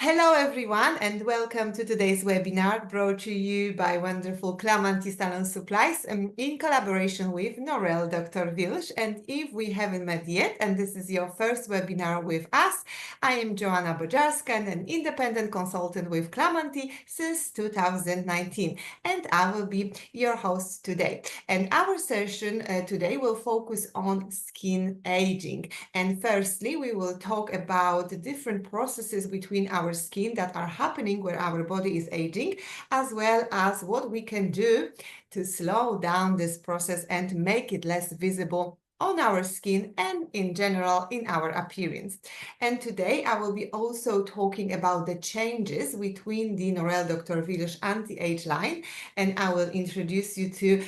Hello everyone and welcome to today's webinar brought to you by wonderful Clamanti Salon Supplies in collaboration with Norel Dr Wilsz. And if we haven't met yet and this is your first webinar with us, I am Joanna Bojarska and an independent consultant with Clamanti since 2019 and I will be your host today. And our session today will focus on skin aging. And firstly, we will talk about the different processes between our skin that are happening where our body is aging, as well as what we can do to slow down this process and make it less visible on our skin and in general in our appearance. And today I will be also talking about the changes between the Norel Dr Wilsz anti-age line, and I will introduce you to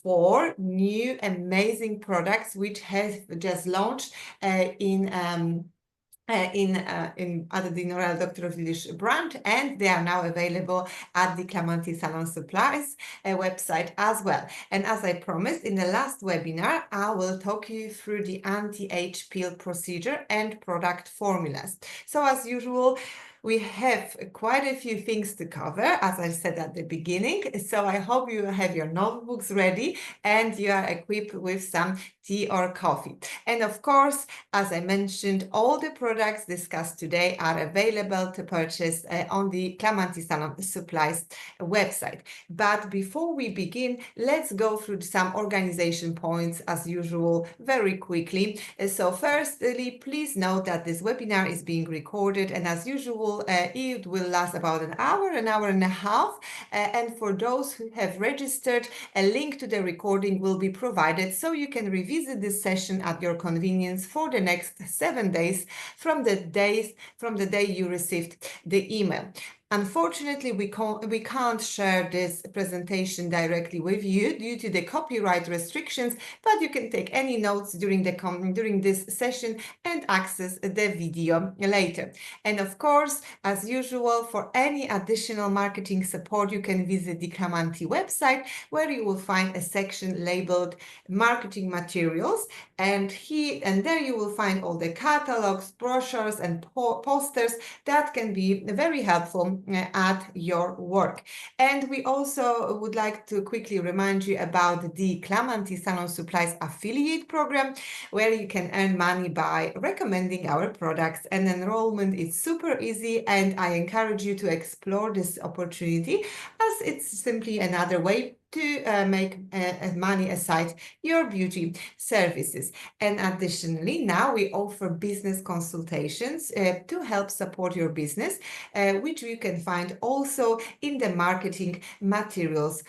4 new amazing products which have just launched under the Norel Dr Wilsz brand, and they are now available at the Clamanti Salon Supplies website as well. And as I promised in the last webinar, I will talk you through the anti-age peel procedure and product formulas. So as usual, we have quite a few things to cover, as I said at the beginning. So I hope you have your notebooks ready and you are equipped with some tea or coffee. And of course, as I mentioned, all the products discussed today are available to purchase on the Clamanti Salon Supplies website. But before we begin, let's go through some organization points as usual very quickly. So firstly, please note that this webinar is being recorded, and as usual, it will last about an hour and a half. And for those who have registered, a link to the recording will be provided so you can revisit this session at your convenience for the next 7 days from the day you received the email. Unfortunately, we can't share this presentation directly with you due to the copyright restrictions, but you can take any notes during this session and access the video later. And of course, as usual, for any additional marketing support, you can visit the Clamanti website, where you will find a section labeled Marketing Materials, and there you will find all the catalogs, brochures, and posters that can be very helpful at your work. And we also would like to quickly remind you about the Clamanti Salon Supplies affiliate program, where you can earn money by recommending our products. And enrollment is super easy, and I encourage you to explore this opportunity, as it's simply another way to make money aside your beauty services. And additionally, now we offer business consultations to help support your business, which you can find also in the marketing materials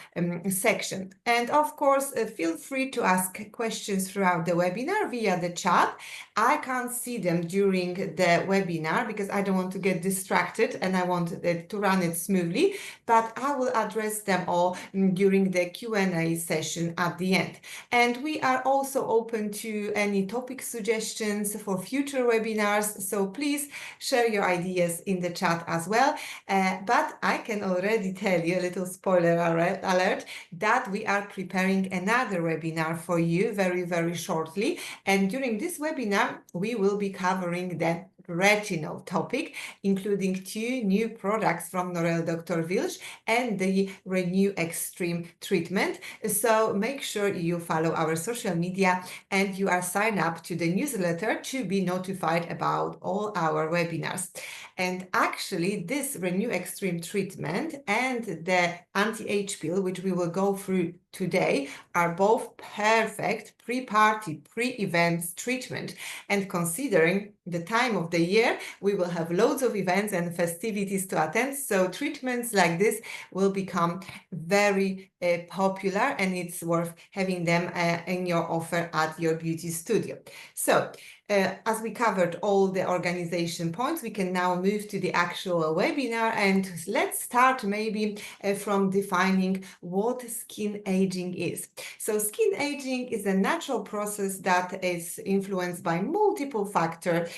section. And of course, feel free to ask questions throughout the webinar via the chat. I can't see them during the webinar because I don't want to get distracted and I want to run it smoothly, but I will address them all during the Q&A session at the end. And we are also open to any topic suggestions for future webinars, so please share your ideas in the chat as well. But I can already tell you, a little spoiler alert, that we are preparing another webinar for you very, very shortly. And during this webinar, we will be covering the retinol topic, including 2 new products from Norel Dr Wilsz and the Renew Extreme treatment. So make sure you follow our social media and you are signed up to the newsletter to be notified about all our webinars. And actually, this Renew Extreme treatment and the anti-age pill, which we will go through today, are both perfect pre-party, pre-events treatment. And considering the time of the year, we will have loads of events and festivities to attend. So treatments like this will become very popular, and it's worth having them in your offer at your beauty studio. So as we covered all the organization points, we can now move to the actual webinar, and let's start maybe from defining what skin aging is. So skin aging is a natural process that is influenced by multiple factors,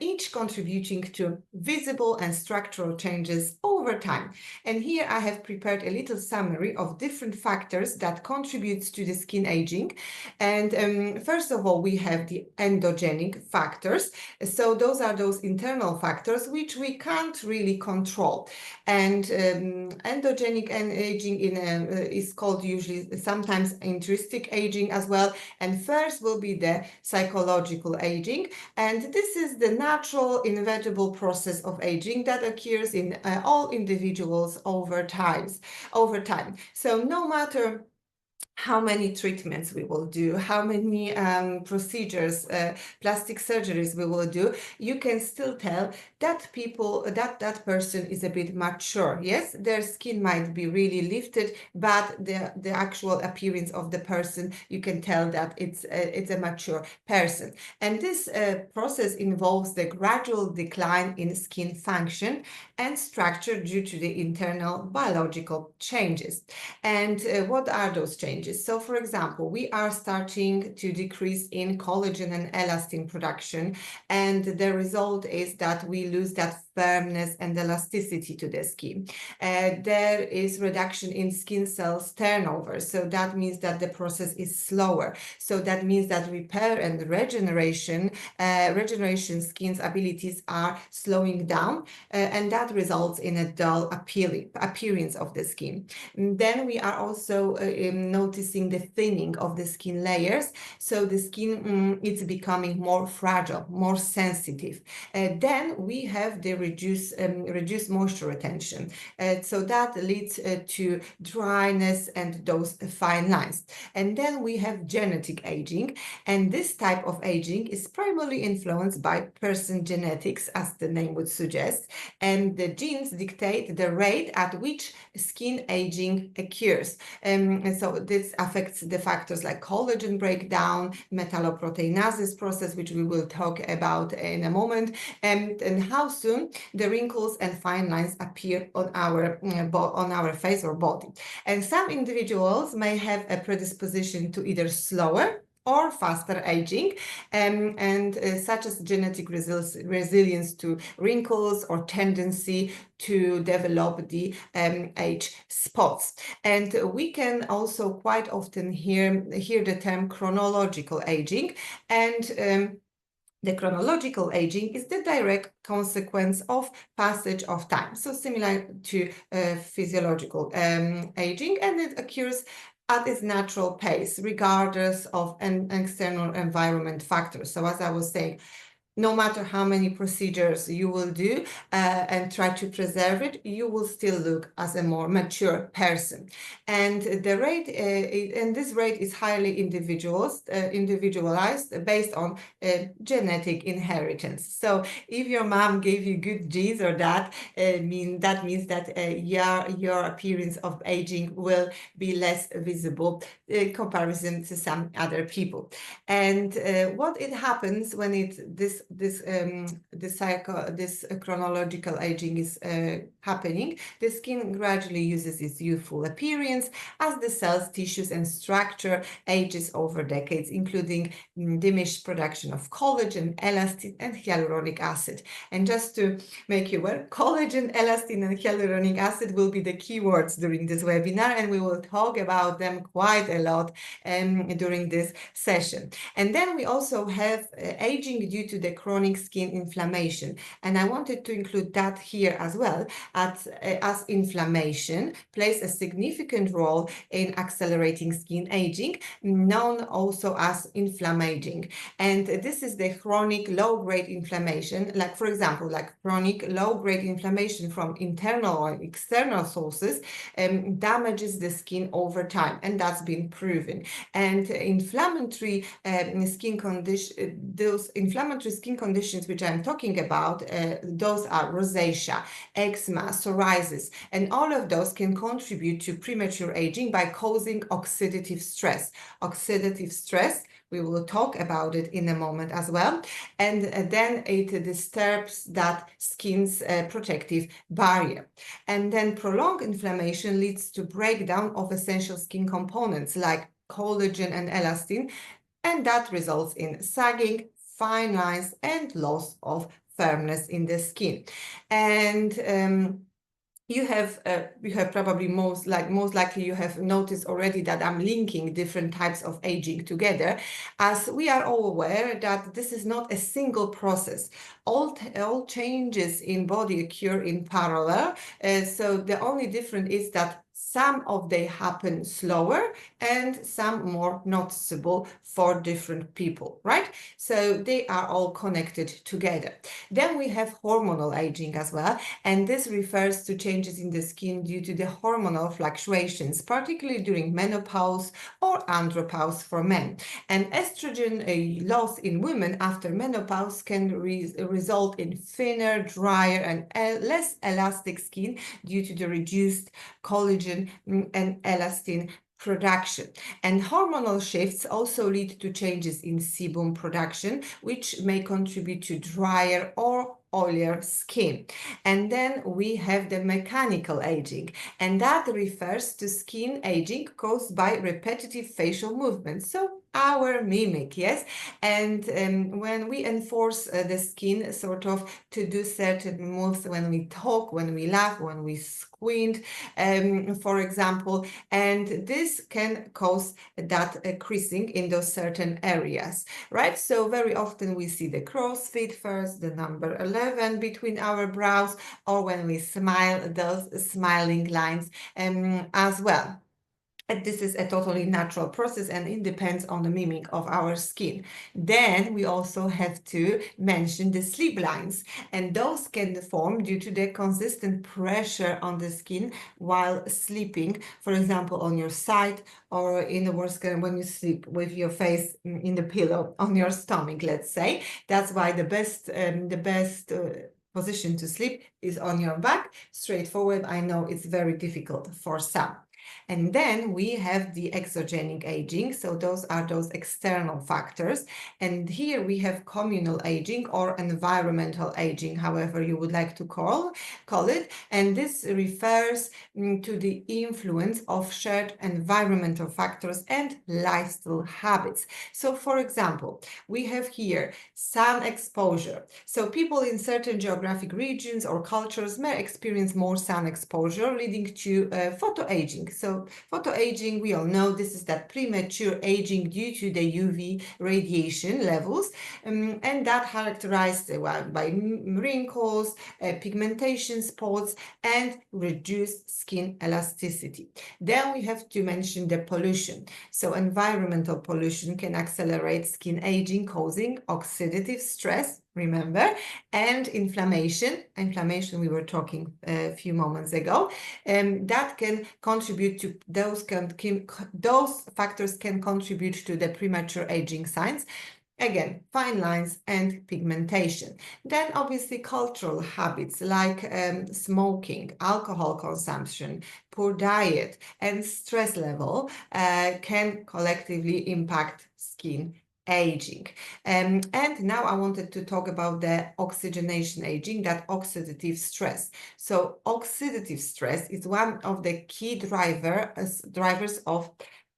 each contributing to visible and structural changes over time. And here I have prepared a little summary of different factors that contribute to the skin aging. And first of all, we have the endogenic factors. So those are those internal factors which we can't really control. And endogenic aging is called usually sometimes intrinsic aging as well. And first will be the psychological aging. And this is the natural, inevitable process of aging that occurs in all individuals over time. So no matter how many treatments we will do, how many procedures, plastic surgeries we will do, you can still tell that that person is a bit mature. Yes, their skin might be really lifted, but the actual appearance of the person, you can tell that it's a mature person. And this process involves the gradual decline in skin function and structure due to the internal biological changes. And what are those changes? So, for example, we are starting to decrease in collagen and elastin production, and the result is that we lose that firmness and elasticity to the skin. There is reduction in skin cells turnover, so that means that the process is slower. So that means that repair and regeneration skin's abilities are slowing down, and that results in a dull appearance of the skin. Then we are also noticing the thinning of the skin layers. So the skin it's becoming more fragile, more sensitive. Then we have the reduced moisture retention. So that leads to dryness and those fine lines. And then we have genetic aging. And this type of aging is primarily influenced by person genetics, as the name would suggest. And the genes dictate the rate at which skin aging occurs. And so this affects the factors like collagen breakdown, metalloproteinases process, which we will talk about in a moment, and how soon the wrinkles and fine lines appear on our face or body. And some individuals may have a predisposition to either slower or faster aging, such as genetic resilience to wrinkles or tendency to develop the age spots. And we can also quite often hear the term chronological aging, and the chronological aging is the direct consequence of passage of time, so similar to physiological aging, and it occurs at its natural pace, regardless of an external environment factors. So as I was saying, no matter how many procedures you will do and try to preserve it, you will still look as a more mature person. And the rate, and this rate is highly individualized based on genetic inheritance. So if your mom gave you good genes or that means that your appearance of aging will be less visible in comparison to some other people. And what it happens when this chronological aging is happening, the skin gradually uses its youthful appearance as the cells, tissues, and structure ages over decades, including diminished production of collagen, elastin, and hyaluronic acid. And just to make you aware, collagen, elastin, and hyaluronic acid will be the keywords during this webinar, and we will talk about them quite a lot during this session. And then we also have aging due to the chronic skin inflammation. And I wanted to include that here as well, as inflammation plays a significant role in accelerating skin aging, known also as inflammaging. And this is the chronic low-grade inflammation, like for example, like chronic low-grade inflammation from internal or external sources damages the skin over time, and that's been proven. And inflammatory skin condition, those inflammatory skin conditions which I'm talking about, those are rosacea, eczema, psoriasis, and all of those can contribute to premature aging by causing oxidative stress. Oxidative stress, we will talk about it in a moment as well. And then it disturbs that skin's protective barrier. And then prolonged inflammation leads to breakdown of essential skin components like collagen and elastin, and that results in sagging, fine lines, and loss of firmness in the skin. And you have probably most likely you have noticed already that I'm linking different types of aging together, as we are all aware that this is not a single process. All changes in body occur in parallel. So the only difference is that some of they happen slower and some more noticeable for different people, right? So they are all connected together. Then we have hormonal aging as well, and this refers to changes in the skin due to the hormonal fluctuations, particularly during menopause or andropause for men. And estrogen loss in women after menopause can result in thinner, drier, and less elastic skin due to the reduced collagen and elastin production. And hormonal shifts also lead to changes in sebum production, which may contribute to drier or oilier skin. And then we have the mechanical aging, and that refers to skin aging caused by repetitive facial movements. So our mimic, yes. And when we enforce the skin sort of to do certain moves when we talk, when we laugh, when we squint, for example, and this can cause that creasing in those certain areas, right? So very often we see the crow's feet first, the number 11 between our brows, or when we smile, those smiling lines as well. And this is a totally natural process and it depends on the mimic of our skin. Then we also have to mention the sleep lines, and those can form due to the consistent pressure on the skin while sleeping, for example, on your side, or in the worst case, when you sleep with your face in the pillow on your stomach, let's say. That's why the best position to sleep is on your back, straightforward. I know it's very difficult for some. And then we have the exogenic aging. So those are those external factors. And here we have communal aging or environmental aging, however you would like to call it. And this refers to the influence of shared environmental factors and lifestyle habits. So for example, we have here sun exposure. So people in certain geographic regions or cultures may experience more sun exposure, leading to photoaging. So photoaging, we all know this is that premature aging due to the UV radiation levels, and that characterized by wrinkles, pigmentation spots, and reduced skin elasticity. Then we have to mention the pollution. So environmental pollution can accelerate skin aging, causing oxidative stress, remember, and inflammation we were talking a few moments ago, that can contribute to those factors can contribute to the premature aging signs. Again, fine lines and pigmentation. Then obviously cultural habits like smoking, alcohol consumption, poor diet, and stress level can collectively impact skin aging. And now I wanted to talk about the oxygenation aging, that oxidative stress. So oxidative stress is one of the key drivers of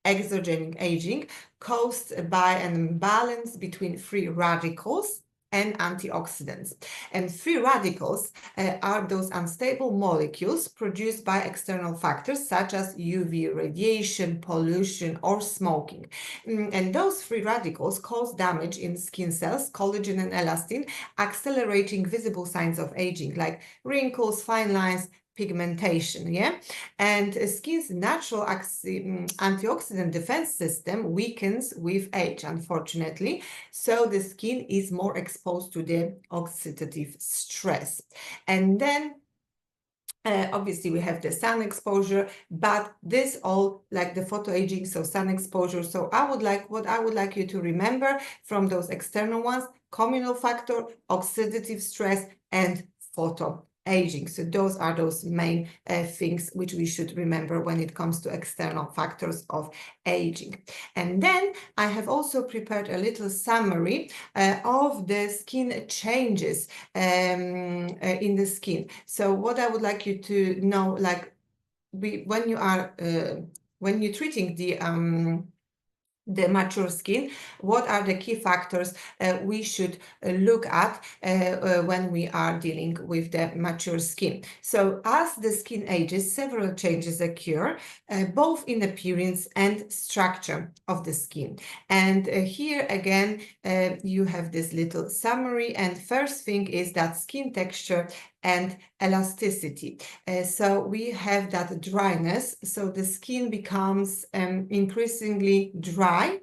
exogenic aging, caused by an imbalance between free radicals and antioxidants. And free radicals are those unstable molecules produced by external factors such as UV radiation, pollution, or smoking. And those free radicals cause damage in skin cells, collagen and elastin, accelerating visible signs of aging like wrinkles, fine lines, pigmentation, yeah? And skin's natural antioxidant defense system weakens with age, unfortunately. So the skin is more exposed to the oxidative stress. And then obviously we have the sun exposure, but this all like the photoaging, so sun exposure. So what I would like you to remember from those external ones: communal factor, oxidative stress, and photoaging. So those are those main things which we should remember when it comes to external factors of aging. And then I have also prepared a little summary of the skin changes in the skin. So what I would like you to know, like when you're treating the mature skin, what are the key factors we should look at when we are dealing with the mature skin. So as the skin ages, several changes occur, both in appearance and structure of the skin. And here again, you have this little summary. And first thing is that skin texture and elasticity. So we have that dryness. So the skin becomes increasingly dry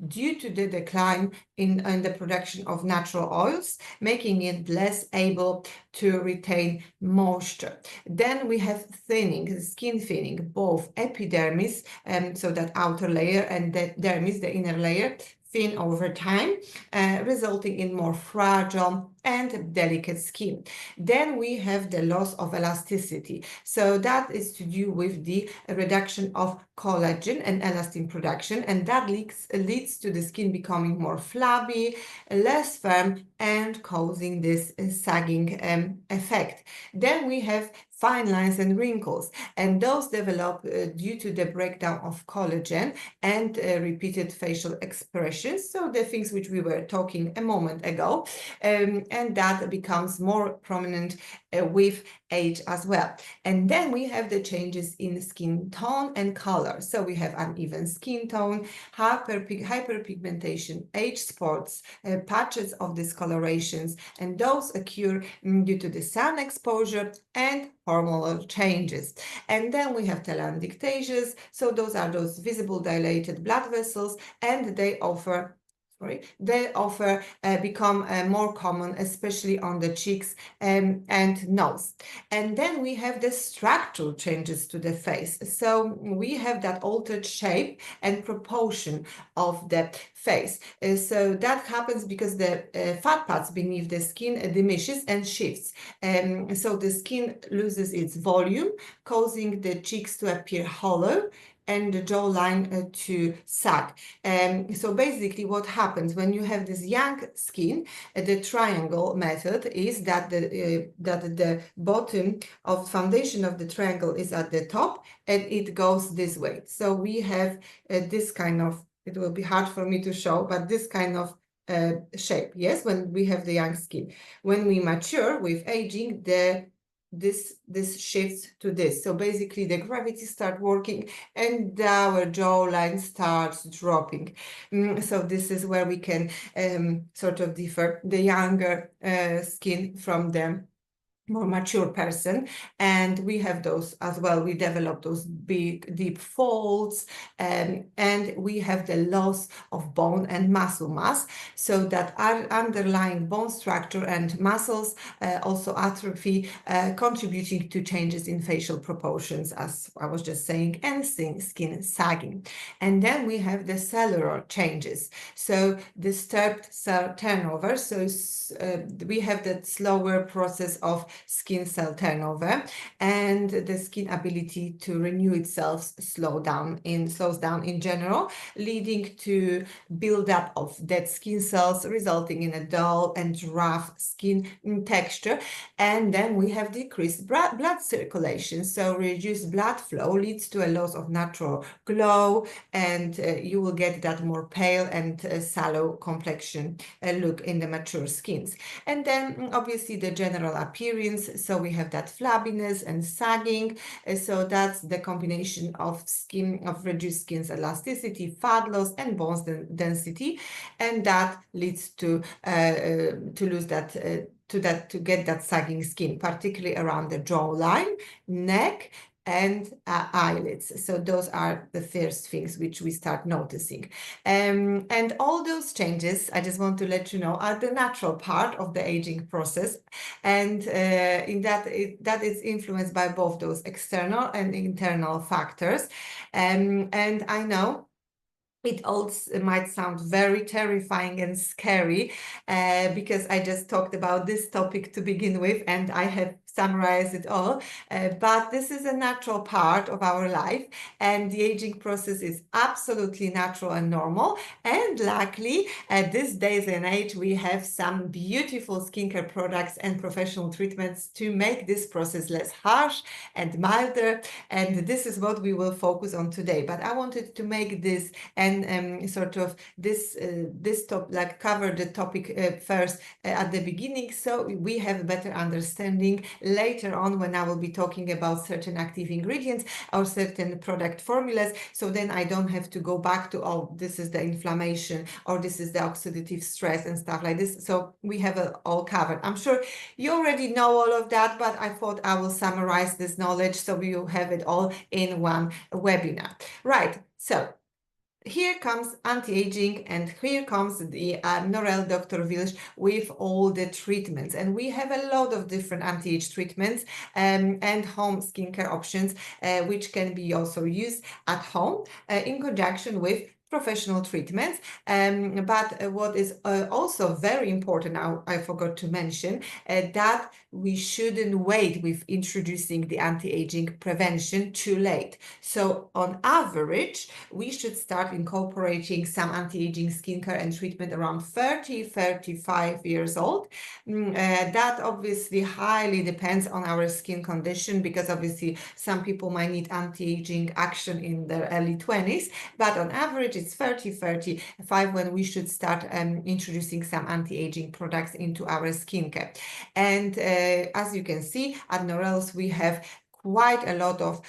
due to the decline in the production of natural oils, making it less able to retain moisture. Then we have thinning, skin thinning, both epidermis, so that outer layer, and the dermis, the inner layer, thin over time, resulting in more fragile and delicate skin. Then we have the loss of elasticity. So that is to do with the reduction of collagen and elastin production, and that leads to the skin becoming more flabby, less firm, and causing this sagging effect. Then we have fine lines and wrinkles, and those develop due to the breakdown of collagen and repeated facial expressions, so the things which we were talking a moment ago, and that becomes more prominent with age as well. And then we have the changes in skin tone and color. So we have uneven skin tone, hyperpigmentation, age spots, patches of discolorations, and those occur due to the sun exposure and hormonal changes. And then we have telangiectasias. So those are those visible dilated blood vessels, and they become more common, especially on the cheeks and nose. And then we have the structural changes to the face. So we have that altered shape and proportion of the face. So that happens because the fat parts beneath the skin diminishes and shifts. So the skin loses its volume, causing the cheeks to appear hollow and the jawline to sag. So basically what happens when you have this young skin, the triangle method is that the bottom of foundation of the triangle is at the top and it goes this way. So we have this kind of, it will be hard for me to show, but this kind of shape, yes, when we have the young skin. When we mature with aging, this shifts to this. So basically the gravity starts working and our jawline starts dropping. So this is where we can sort of differ the younger skin from the more mature person, and we have those as well. We develop those big deep folds, and we have the loss of bone and muscle mass, so that our underlying bone structure and muscles also atrophy, contributing to changes in facial proportions, as I was just saying, and skin sagging. And then we have the cellular changes, so disturbed cell turnover. So we have that slower process of skin cell turnover, and the skin ability to renew itself slows down in general, leading to buildup of dead skin cells, resulting in a dull and rough skin texture. And then we have decreased blood circulation, so reduced blood flow leads to a loss of natural glow, and you will get that more pale and sallow complexion look in the mature skins. And then obviously the general appearance, so we have that flabbiness and sagging, so that's the combination of reduced skin's elasticity, fat loss, and bone density, and that leads to lose that to get that sagging skin, particularly around the jawline, neck, and eyelids. So those are the first things which we start noticing. And all those changes, I just want to let you know, are the natural part of the aging process. And in that is influenced by both those external and internal factors. And I know it also might sound very terrifying and scary because I just talked about this topic to begin with, and I have summarize it all, but this is a natural part of our life, and the aging process is absolutely natural and normal. And luckily, at this days and age, we have some beautiful skincare products and professional treatments to make this process less harsh and milder. And this is what we will focus on today. But I wanted to make this and sort of this top, like cover the topic first at the beginning, so we have a better understanding later on when I will be talking about certain active ingredients or certain product formulas. So then I don't have to go back to, oh, this is the inflammation or this is the oxidative stress and stuff like this. So we have it all covered. I'm sure you already know all of that, but I thought I will summarize this knowledge so you have it all in one webinar. Right, so here comes anti-aging, and here comes the Norel Dr Wilsz with all the treatments. And we have a lot of different anti-age treatments and home skincare options, which can be also used at home in conjunction with professional treatments. But what is also very important, now I forgot to mention, that we shouldn't wait with introducing the anti-aging prevention too late. So on average, we should start incorporating some anti-aging skincare and treatment around 30-35 years old. That obviously highly depends on our skin condition, because obviously some people might need anti-aging action in their early 20s, but on average it's 30-35 when we should start introducing some anti-aging products into our skincare. And as you can see, at Norel's we have quite a lot of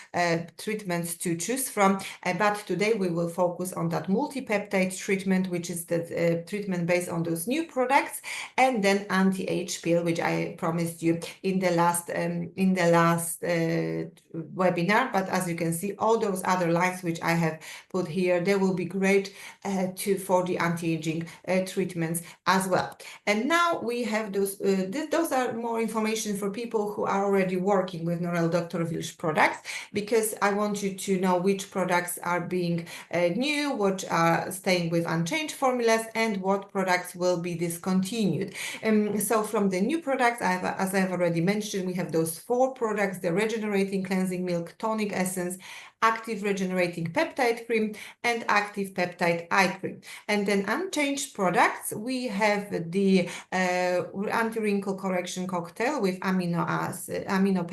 treatments to choose from, but today we will focus on that multi-peptide treatment, which is the treatment based on those new products, and then anti-age pill, which I promised you in the last webinar. But as you can see, all those other lines which I have put here, they will be great for the anti-aging treatments as well. And now we have those are more information for people who are already working with Norel Dr Wilsz products, because I want you to know which products are being new, what are staying with unchanged formulas, and what products will be discontinued. So from the new products, as I've already mentioned, we have those 4 products: the Regenerating Cleansing Milk Tonic Essence, Active Regenerating Peptide Cream, and Active Peptide Eye Cream. And then unchanged products, we have the anti-wrinkle correction cocktail with amino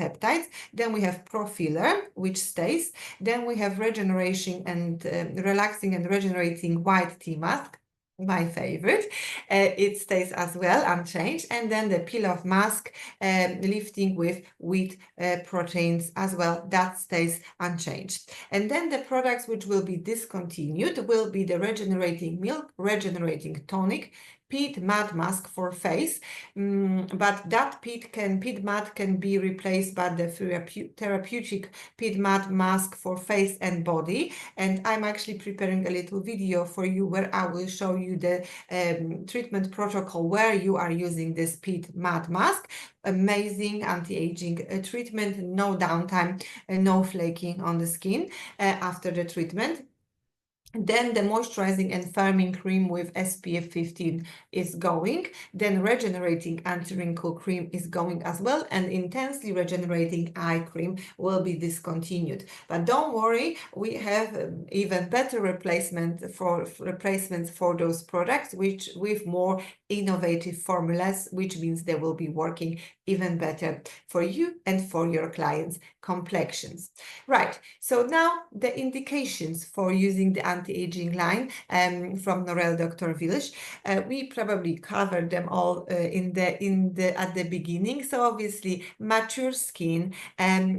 peptides. Then we have Pro Filler, which stays. Then we have regeneration and relaxing and regenerating white tea mask, my favorite. It stays as well, unchanged. And then the peel off mask, lifting with wheat proteins as well, that stays unchanged. And then the products which will be discontinued will be the Regenerating Milk, Regenerating Tonic, peat matte mask for face, but that peat matte can be replaced by the therapeutic peat matte mask for face and body. And I'm actually preparing a little video for you where I will show you the treatment protocol where you are using this peat matte mask. Amazing anti-aging treatment, no downtime, no flaking on the skin after the treatment. Then the moisturizing and firming cream with SPF 15 is going. Then regenerating anti-wrinkle cream is going as well. And intensely regenerating eye cream will be discontinued. But don't worry, we have even better replacements for those products, which with more innovative formulas, which means they will be working even better for you and for your clients' complexions. Right, so now the indications for using the anti-aging line from Norel Dr Wilsz. We probably covered them all at the beginning. So obviously mature skin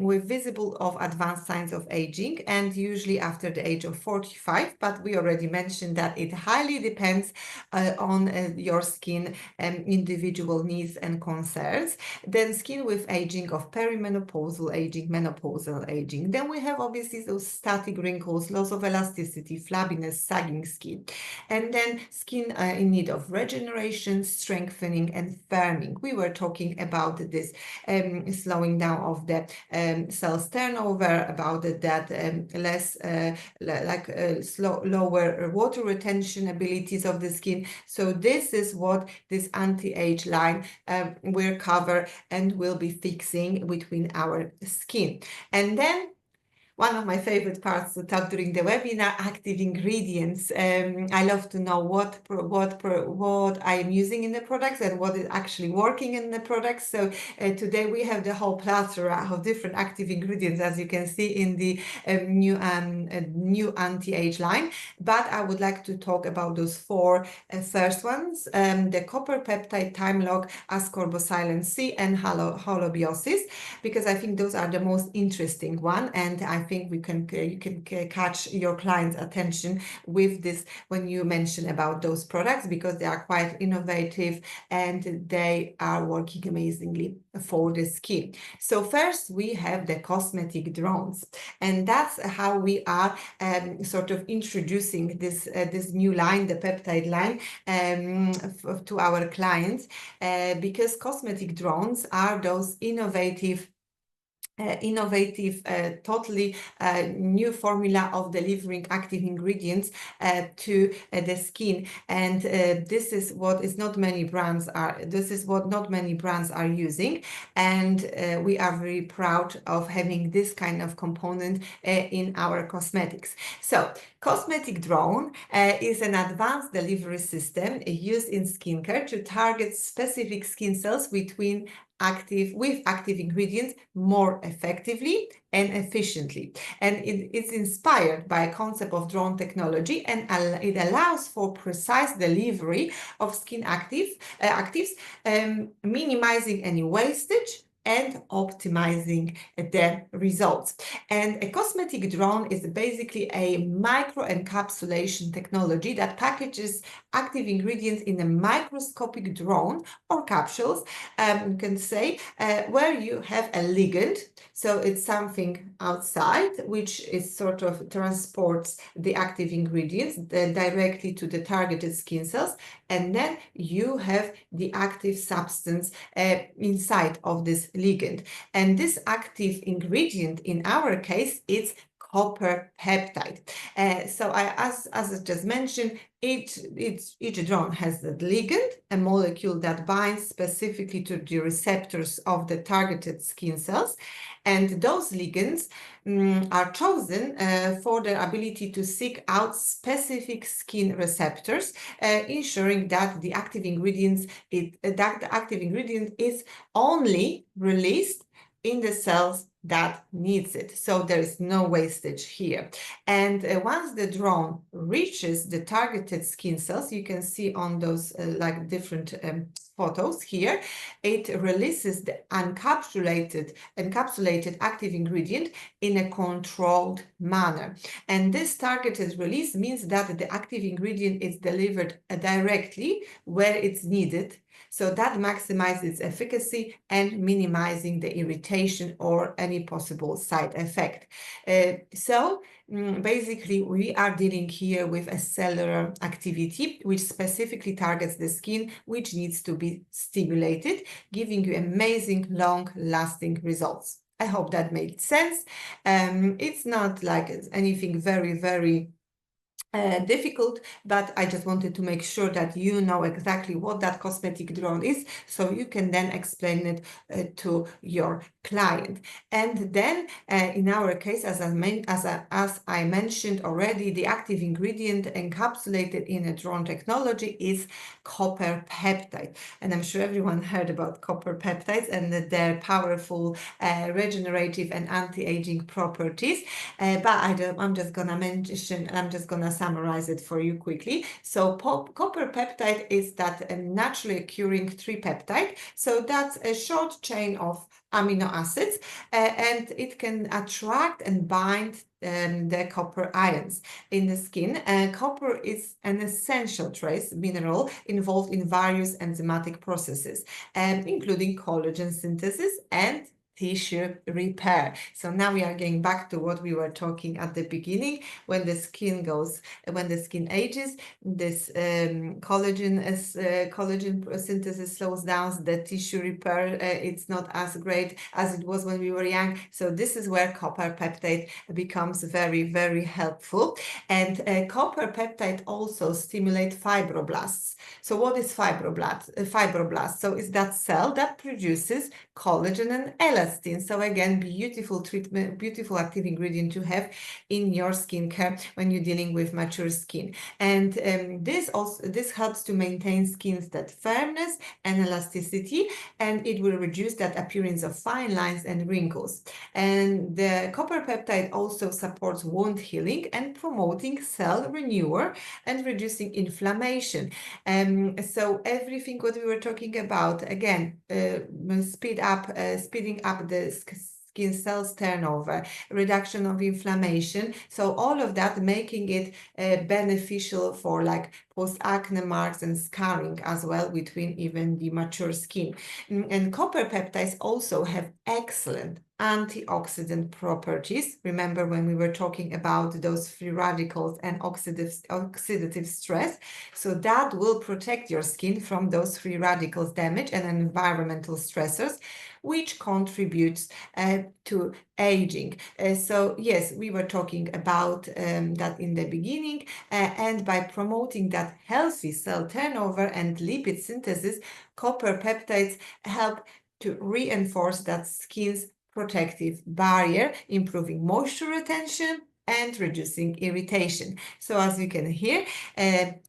with visible of advanced signs of aging, and usually after the age of 45, but we already mentioned that it highly depends on your skin individual needs and concerns. Then skin with aging of perimenopausal aging, menopausal aging. Then we have obviously those static wrinkles, loss of elasticity, flabbiness, sagging skin. And then skin in need of regeneration, strengthening, and firming. We were talking about this slowing down of the cells turnover, about that less lower water retention abilities of the skin. So this is what this anti-age line will cover and will be fixing between our skin. And then one of my favorite parts to talk during the webinar, active ingredients. I love to know what I am using in the products and what is actually working in the products. So today we have the whole plethora of different active ingredients, as you can see in the new anti-age line. But I would like to talk about those four first ones: the copper peptide, time lock, ascorbosilin C, and holobiosis, because I think those are the most interesting one, and I think you can catch your client's attention with this when you mention about those products, because they are quite innovative and they are working amazingly for the skin. So first we have the cosmetic drones, and that's how we are sort of introducing this new line, the peptide line, to our clients, because cosmetic drones are those innovative, totally new formula of delivering active ingredients to the skin. And this is what not many brands are using, and we are very proud of having this kind of component in our cosmetics. So cosmetic drone is an advanced delivery system used in skincare to target specific skin cells with active ingredients more effectively and efficiently. And it's inspired by a concept of drone technology, and it allows for precise delivery of skin actives, minimizing any wastage and optimizing the results. And a cosmetic drone is basically a microencapsulation technology that packages active ingredients in a microscopic drone or capsules, you can say, where you have a ligand. So it's something outside which is sort of transports the active ingredients directly to the targeted skin cells, and then you have the active substance inside of this ligand. And this active ingredient, in our case, it's copper peptide. As I just mentioned, each drone has the ligand, a molecule that binds specifically to the receptors of the targeted skin cells. And those ligands are chosen for their ability to seek out specific skin receptors, ensuring that the active ingredient is only released in the cells that needs it. So there is no wastage here. And once the drone reaches the targeted skin cells, you can see on those like different photos here, it releases the encapsulated active ingredient in a controlled manner. And this targeted release means that the active ingredient is delivered directly where it's needed. So that maximizes its efficacy and minimizing the irritation or any possible side effect. Basically, we are dealing here with a cellular activity which specifically targets the skin, which needs to be stimulated, giving you amazing, long-lasting results. I hope that made sense. It's not like anything very, very difficult, but I just wanted to make sure that you know exactly what that cosmetic drone is, so you can then explain it to your client. And then in our case, as I mentioned already, the active ingredient encapsulated in a drone technology is copper peptide. And I'm sure everyone heard about copper peptides and their powerful regenerative and anti-aging properties. But I'm just gonna summarize it for you quickly. So copper peptide is that naturally occurring tripeptide. So that's a short chain of amino acids, and it can attract and bind the copper ions in the skin. Copper is an essential trace mineral involved in various enzymatic processes, including collagen synthesis and tissue repair. So now we are getting back to what we were talking at the beginning. When the skin ages, this collagen synthesis slows down, the tissue repair it's not as great as it was when we were young. So this is where copper peptide becomes very, very helpful. And copper peptide also stimulate fibroblasts. So what is fibroblast? So it's that cell that produces collagen and elastin. So again, beautiful treatment, beautiful active ingredient to have in your skincare when you're dealing with mature skin. And this helps to maintain skin's that firmness and elasticity, and it will reduce that appearance of fine lines and wrinkles. And the copper peptide also supports wound healing and promoting cell renewal and reducing inflammation. So everything what we were talking about, again, speeding up the skin cells turnover, reduction of inflammation. So all of that making it beneficial for like post-acne marks and scarring as well between even the mature skin. And copper peptides also have excellent antioxidant properties. Remember when we were talking about those free radicals and oxidative stress? So that will protect your skin from those free radicals damage and environmental stressors, which contributes to aging. So yes, we were talking about that in the beginning, and by promoting that healthy cell turnover and lipid synthesis, copper peptides help to reinforce that skin's protective barrier, improving moisture retention and reducing irritation. So as you can hear,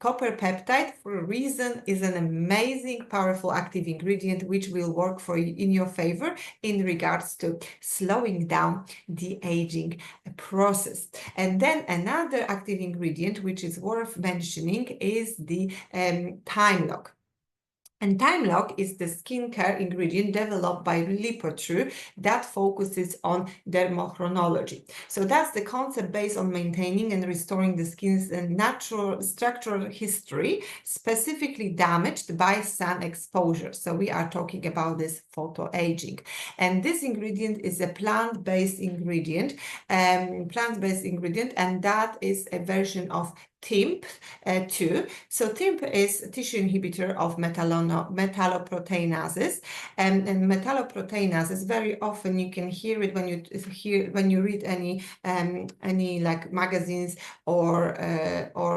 copper peptide for a reason is an amazing, powerful active ingredient which will work for you in your favor in regards to slowing down the aging process. And then another active ingredient which is worth mentioning is the time lock. And time lock is the skincare ingredient developed by Lipotrue that focuses on dermochronology. So that's the concept based on maintaining and restoring the skin's natural structural history, specifically damaged by sun exposure. So we are talking about this photoaging. And this ingredient is a plant-based ingredient, and that is a version of TIMP2. So TIMP is a tissue inhibitor of metalloproteinases, and metalloproteinases very often you can hear it when you read any like magazines or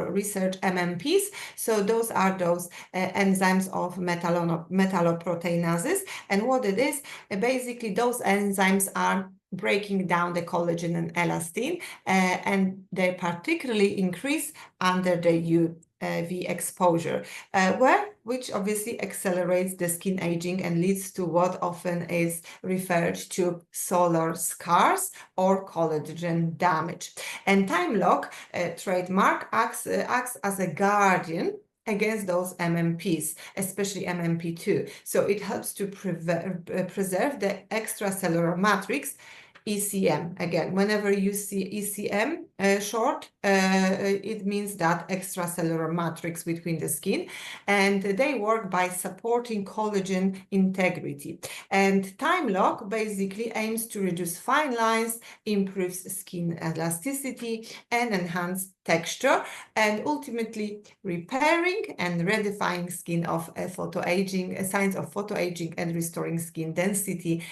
research MMPs. So those are those enzymes of metalloproteinases, and what it is basically those enzymes are breaking down the collagen and elastin, and they particularly increase under the UV exposure, which obviously accelerates the skin aging and leads to what often is referred to solar scars or collagen damage. And time lock trademark acts as a guardian against those MMPs, especially MMP2. So it helps to preserve the extracellular matrix, ECM. Again, whenever you see ECM short, it means that extracellular matrix between the skin, and they work by supporting collagen integrity. And time lock basically aims to reduce fine lines, improves skin elasticity, and enhance texture, and ultimately repairing and redefying skin of photoaging, signs of photoaging, and restoring skin density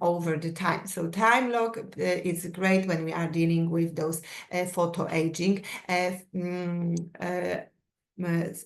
over the time. So time lock is great when we are dealing with those photoaging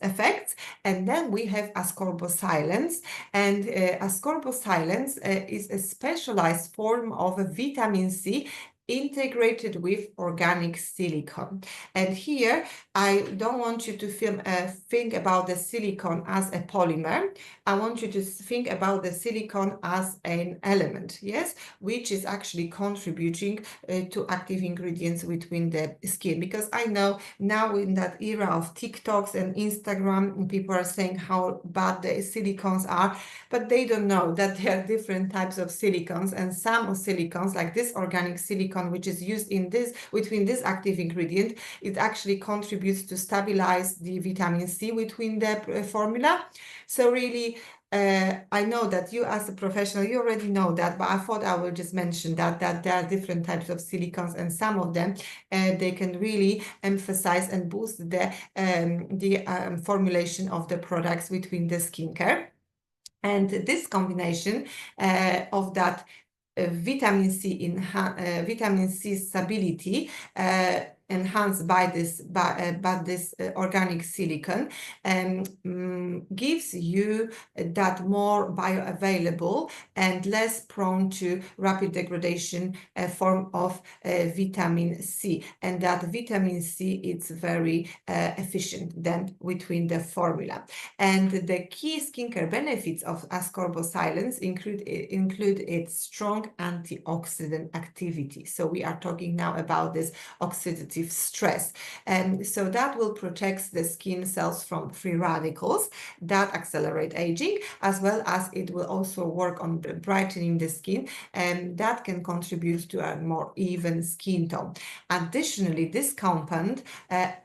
effects. And then we have ascorbosilins, and ascorbosilins is a specialized form of vitamin C integrated with organic silicone. And here I don't want you to think about the silicone as a polymer. I want you to think about the silicone as an element, yes, which is actually contributing to active ingredients within the skin. Because I know now in that era of TikToks and Instagram, people are saying how bad the silicones are, but they don't know that there are different types of silicones, and some of silicones, like this organic silicone, which is used in between this active ingredient, it actually contributes to stabilize the vitamin C within the formula. So really, I know that you as a professional, you already know that, but I thought I will just mention that there are different types of silicons, and some of them they can really emphasize and boost the formulation of the products between the skincare. And this combination of that vitamin C stability enhanced by this organic silicon gives you that more bioavailable and less prone to rapid degradation form of vitamin C. And that vitamin C is very efficient then between the formula. And the key skincare benefits of ascorbosilins include its strong antioxidant activity. So we are talking now about this oxidative stress. And so that will protect the skin cells from free radicals that accelerate aging, as well as it will also work on brightening the skin, and that can contribute to a more even skin tone. Additionally, this compound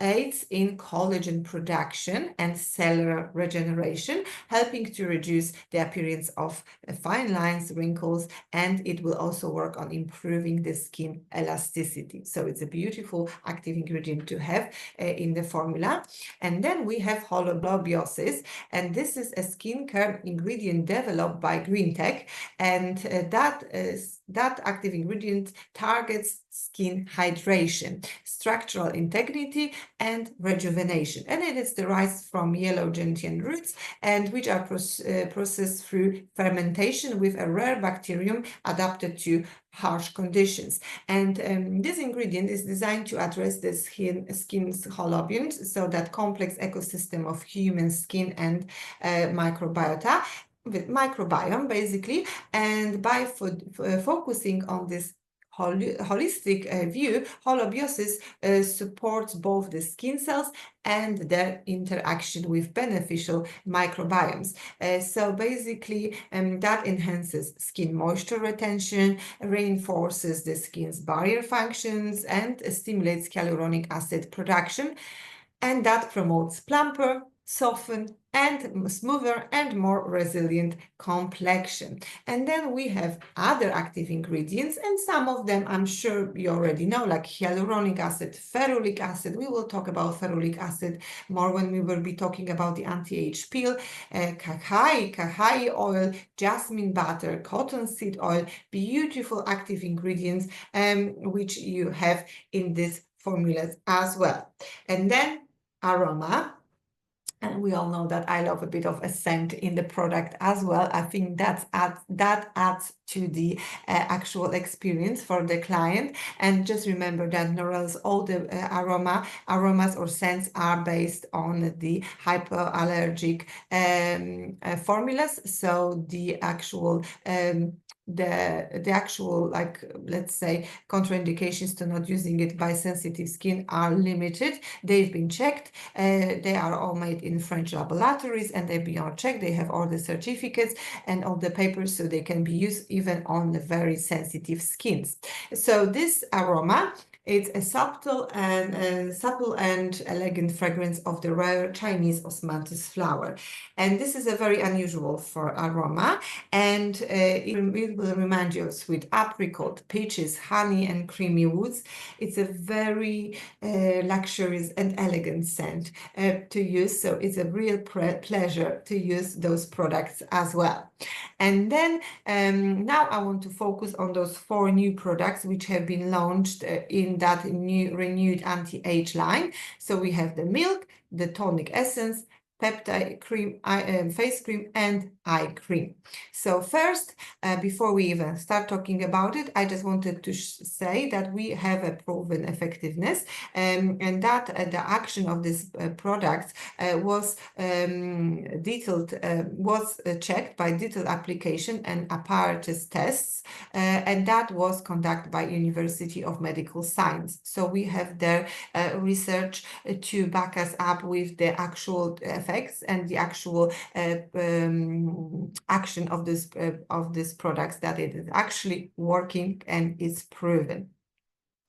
aids in collagen production and cellular regeneration, helping to reduce the appearance of fine lines, wrinkles, and it will also work on improving the skin elasticity. So it's a beautiful active ingredient to have in the formula. And then we have holobiosis, and this is a skincare ingredient developed by GreenTech, and that active ingredient targets skin hydration, structural integrity, and rejuvenation. And it is derived from yellow gentian roots, and which are processed through fermentation with a rare bacterium adapted to harsh conditions. And this ingredient is designed to address the skin's holobionts, so that complex ecosystem of human skin and microbiota, with microbiome basically. And by focusing on this holistic view, holobiosis supports both the skin cells and their interaction with beneficial microbiomes. So basically, that enhances skin moisture retention, reinforces the skin's barrier functions, and stimulates hyaluronic acid production, and that promotes plumper, soften, and smoother and more resilient complexion. And then we have other active ingredients, and some of them I'm sure you already know, like hyaluronic acid, ferulic acid. We will talk about ferulic acid more when we will be talking about the anti-age peel, cacao oil, jasmine butter, cottonseed oil, beautiful active ingredients which you have in these formulas as well. And then aroma. And we all know that I love a bit of a scent in the product as well. I think that adds to the actual experience for the client. And just remember that Norel's all the aromas or scents are based on the hypoallergic formulas. So the actual like, let's say, contraindications to not using it by sensitive skin are limited. They've been checked. They are all made in French laboratories, and they've been all checked. They have all the certificates and all the papers, so they can be used even on the very sensitive skins. So this aroma, it's a subtle and elegant fragrance of the rare Chinese osmanthus flower. And this is a very unusual for aroma, and it will remind you of sweet apricot, peaches, honey, and creamy woods. It's a very luxurious and elegant scent to use, so it's a real pleasure to use those products as well. And then now I want to focus on those 4 new products which have been launched in that new renewed anti-age line. So we have the milk, the tonic essence, peptide cream, face cream, and eye cream. So first, before we even start talking about it, I just wanted to say that we have a proven effectiveness, and that the action of this product was checked by detailed application and apparatus tests, and that was conducted by University of Medical Science. So we have their research to back us up with the actual effects and the actual action of this products, that it is actually working and is proven.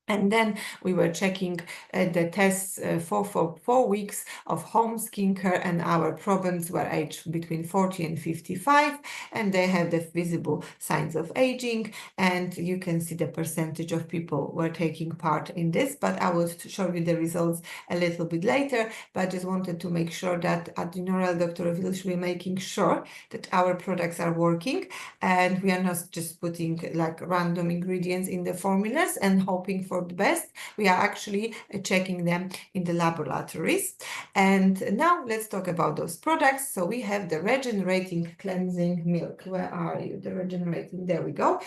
And then we were checking the tests for 4 weeks of home skincare, and our probants were aged between 40 and 55, and they have the visible signs of aging. And you can see the percentage of people were taking part in this, but I will show you the results a little bit later. But I just wanted to make sure that at the Norel Dr Wilsz we're making sure that our products are working, and we are not just putting like random ingredients in the formulas and hoping for the best. We are actually checking them in the laboratories. And now let's talk about those products. So we have the regenerating cleansing milk. Where are you? The regenerating, there we go.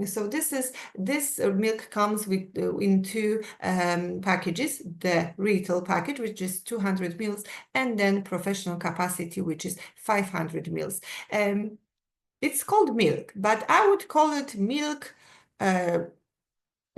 So this milk comes with in two packages: the retail package, which is 200 mils, and then professional capacity, which is 500 mils. It's called milk, but I would call it milk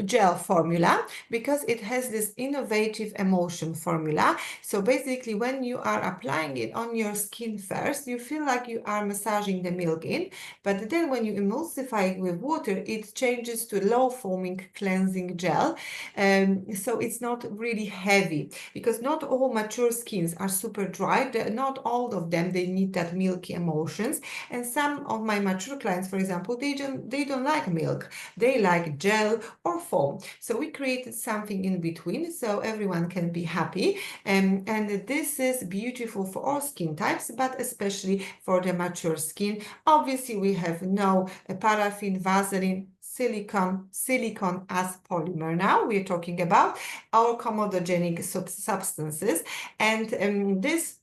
gel formula, because it has this innovative emulsion formula. So basically, when you are applying it on your skin first, you feel like you are massaging the milk in, but then when you emulsify it with water, it changes to low foaming cleansing gel. So it's not really heavy, because not all mature skins are super dry. Not all of them, they need that milky emulsions. And some of my mature clients, for example, they don't like milk. They like gel or foam. So we created something in between so everyone can be happy. And this is beautiful for all skin types, but especially for the mature skin. Obviously, we have no paraffin, Vaseline, silicone as polymer. Now we're talking about our comedogenic substances. And this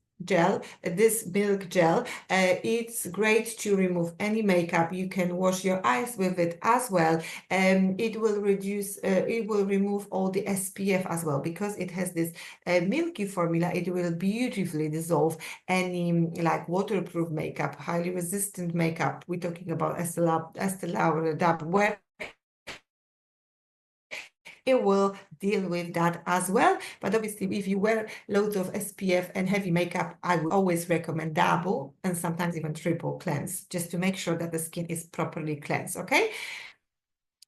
milk gel, it's great to remove any makeup. You can wash your eyes with it as well. It will remove all the SPF as well, because it has this milky formula. It will beautifully dissolve any like waterproof makeup, highly resistant makeup. We're talking about Estee Lauder, where it will deal with that as well. But obviously, if you wear loads of SPF and heavy makeup, I would always recommend double and sometimes even triple cleanse, just to make sure that the skin is properly cleansed, okay?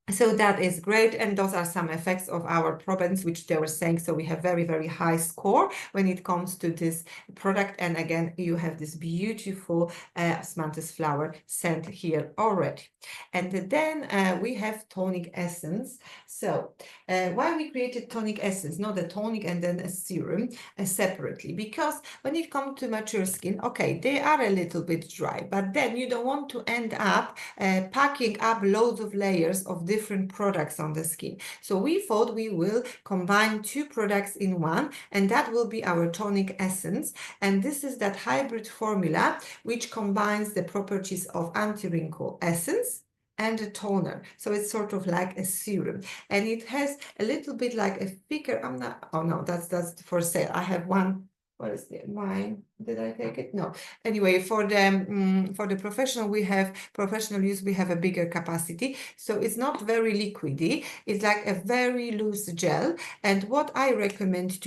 So that is great. And those are some effects of our probants, which they were saying. So we have very, very high score when it comes to this product. And again, you have this beautiful osmanthus flower scent here already. And then we have tonic essence. So why we created tonic essence, not a tonic and then a serum separately? Because when it comes to mature skin, okay, they are a little bit dry, but then you don't want to end up packing up loads of layers of different products on the skin. So we thought we will combine two products in one, and that will be our tonic essence. And this is that hybrid formula which combines the properties of anti-wrinkle essence and a toner. So it's sort of like a serum, and it has a little bit like a thicker, oh no, that's for sale. I have one. What is the mine? Did I take it? No. Anyway, for the professional use, we have a bigger capacity. So it's not very liquidy. It's like a very loose gel. And how I recommend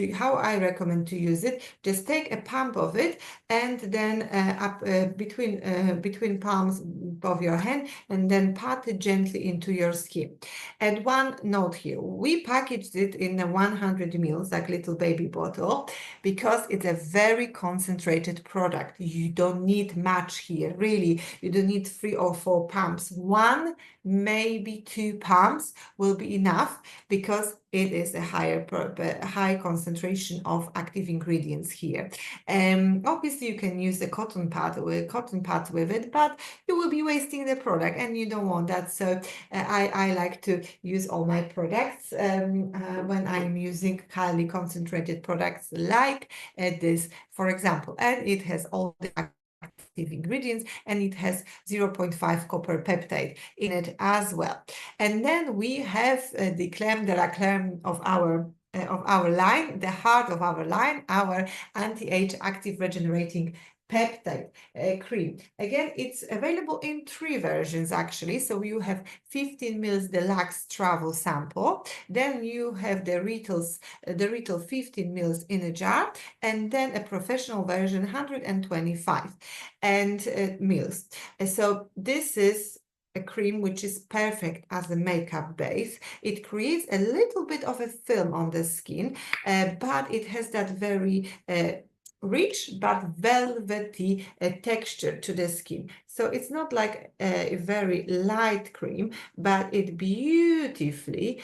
to use it, just take a pump of it, and then up between palms of your hand, and then pat it gently into your skin. And one note here, we packaged it in a 100 mils, like little baby bottle, because it's a very concentrated product. You don't need much here, really. You don't need 3 or 4 pumps. 1, maybe 2 pumps will be enough, because it is a high concentration of active ingredients here. Obviously, you can use a cotton pad with it, but you will be wasting the product, and you don't want that. So I like to use all my products when I'm using highly concentrated products like this, for example. And it has all the active ingredients, and it has 0.5 copper peptide in it as well. And then we have the crème de la crème of our line, the heart of our line, our anti-age active regenerating peptide cream. Again, it's available in 3 versions actually. So you have 15 mils deluxe travel sample, then you have the retail 15 mils in a jar, and then a professional version 125 mils. So this is a cream which is perfect as a makeup base. It creates a little bit of a film on the skin, but it has that very rich but velvety texture to the skin. So it's not like a very light cream, but it beautifully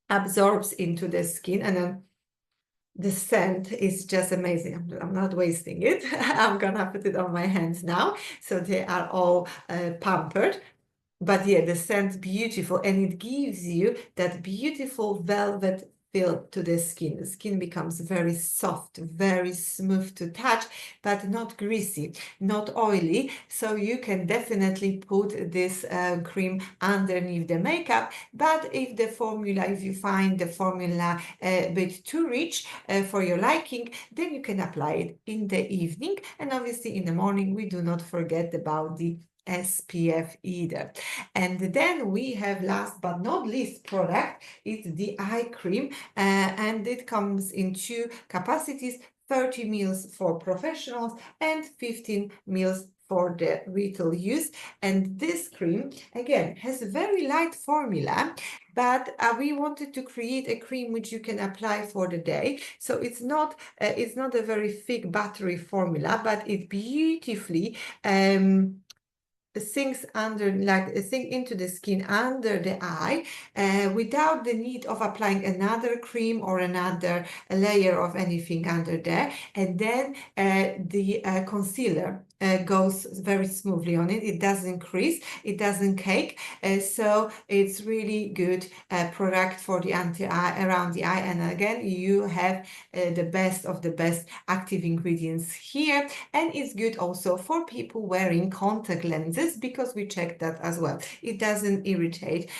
absorbs into the skin, and then the scent is just amazing. I'm not wasting it. I'm gonna put it on my hands now, so they are all pampered. But yeah, the scent's beautiful, and it gives you that beautiful velvet feel to the skin. The skin becomes very soft, very smooth to touch, but not greasy, not oily. So you can definitely put this cream underneath the makeup. But if the formula, if you find the formula a bit too rich for your liking, then you can apply it in the evening. And obviously in the morning, we do not forget about the SPF either. And then we have, last but not least product, it's the eye cream, and it comes in two capacities, 30 ml for professionals and 15 ml for the retail use. And this cream, again, has a very light formula, but we wanted to create a cream which you can apply for the day. So it's not a very thick buttery formula, but it beautifully sinks under, like sink into the skin under the eye, without the need of applying another cream or another layer of anything under there. And then the concealer goes very smoothly on it. It doesn't crease, it doesn't cake. So it's really good product for the anti-eye, around the eye. And again, you have the best of the best active ingredients here. And it's good also for people wearing contact lenses, because we checked that as well. It doesn't irritate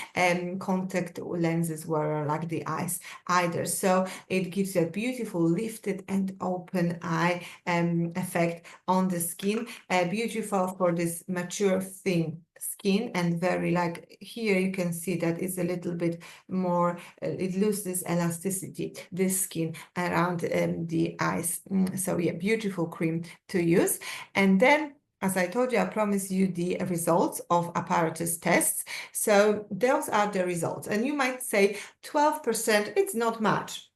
contact lenses wearer like the eyes either. So it gives you a beautiful lifted and open eye effect on the skin. Beautiful for this mature thin skin, and very, like here you can see that it's a little bit more, it loses elasticity, this skin around the eyes. So yeah, beautiful cream to use. And then, as I told you, I promised you the results of apparatus tests. So those are the results. And you might say 12%, it's not much.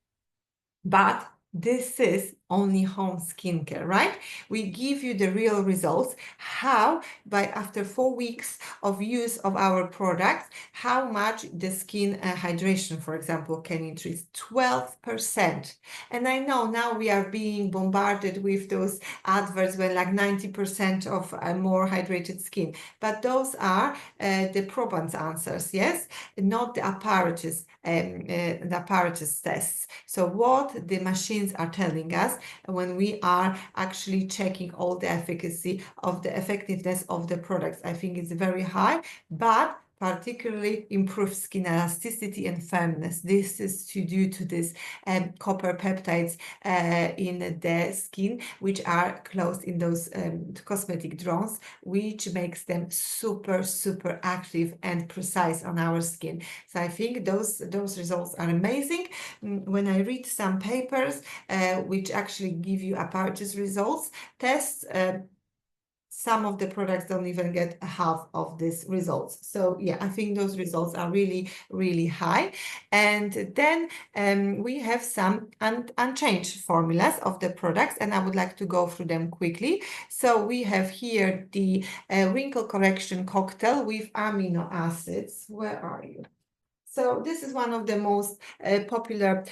But this is only home skincare, right? We give you the real results. How? By after 4 weeks of use of our products, how much the skin hydration, for example, can increase 12%. And I know now we are being bombarded with those adverts where like 90% of more hydrated skin, but those are the proband's answers, yes, not the apparatus tests. So what the machines are telling us when we are actually checking all the efficacy of the effectiveness of the products, I think it's very high, but particularly improve skin elasticity and firmness. This is due to this copper peptides in the skin, which are closed in those cosmetic drones, which makes them super, super active and precise on our skin. So I think those results are amazing. When I read some papers which actually give you apparatus results, tests, some of the products don't even get half of these results. So yeah, I think those results are really, really high. And then we have some unchanged formulas of the products, and I would like to go through them quickly. So we have here the wrinkle correction cocktail with amino acids. Where are you? So this is one of the most popular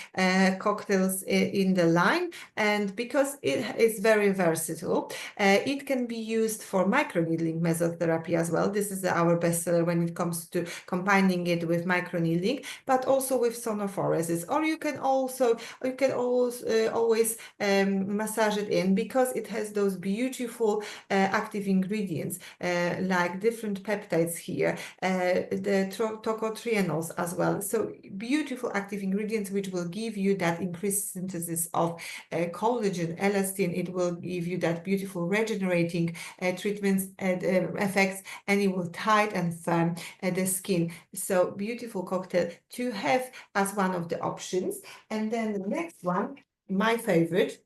cocktails in the line, and because it is very versatile, it can be used for microneedling mesotherapy as well. This is our bestseller when it comes to combining it with microneedling, but also with sonophoresis. Or you can also always massage it in, because it has those beautiful active ingredients like different peptides here, the tocotrienols as well. So beautiful active ingredients which will give you that increased synthesis of collagen, elastin. It will give you that beautiful regenerating treatments and effects, and it will tight and firm the skin. So beautiful cocktail to have as one of the options. And then the next one, my favorite,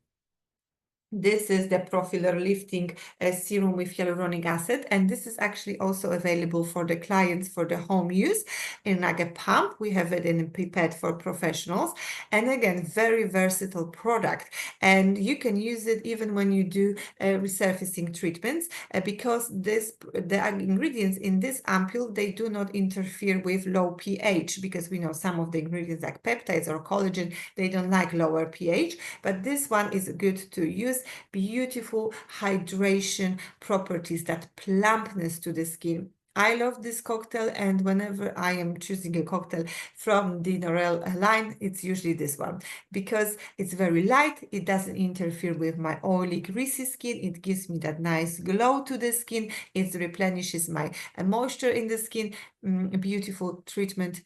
This is the Profiler Lifting Serum with hyaluronic acid, and this is actually also available for the clients for the home use in like a pump. We have it in a pipette for professionals, and again, very versatile product. And you can use it even when you do resurfacing treatments because the ingredients in this ampule, they do not interfere with low pH, because we know some of the ingredients like peptides or collagen, they don't like lower pH, but this one is good to use. Beautiful hydration properties, that plumpness to the skin. I love this cocktail, and whenever I am choosing a cocktail from the Norel line, it's usually this one, because it's very light, it doesn't interfere with my oily, greasy skin, it gives me that nice glow to the skin, it replenishes my moisture in the skin. Beautiful treatment,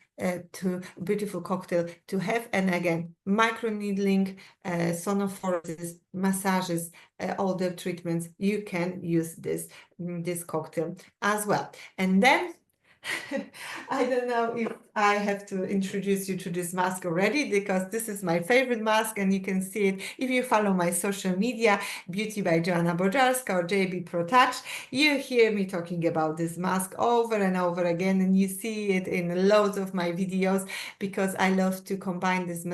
beautiful cocktail to have. And again, micro needling, sonophoresis, massages, all the treatments, you can use this cocktail as well. And then I don't know if I have to introduce you to this mask already, because this is my favorite mask, and you can see it if you follow my social media, Beauty by Joanna Bojarska or JB Pro Touch. You hear me talking about this mask over and over again, and you see it in loads of my videos, because I love to combine this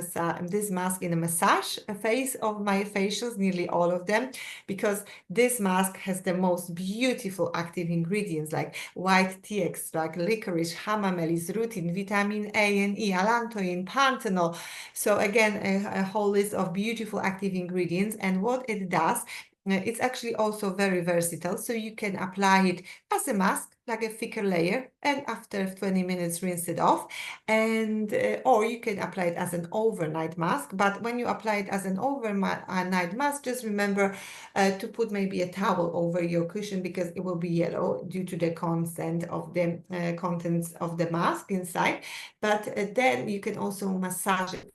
mask in a massage phase of my facials, nearly all of them, because this mask has the most beautiful active ingredients like white tea extract, licorice, hamamelis, rutin, vitamin A and E, allantoin, panthenol. So again, a whole list of beautiful active ingredients. And what it does, it's actually also very versatile. So you can apply it as a mask, like a thicker layer, and after 20 minutes rinse it off. And or you can apply it as an overnight mask. But when you apply it as an overnight mask, just remember to put maybe a towel over your cushion, because it will be yellow due to the content of the contents of the mask inside. But then you can also massage it,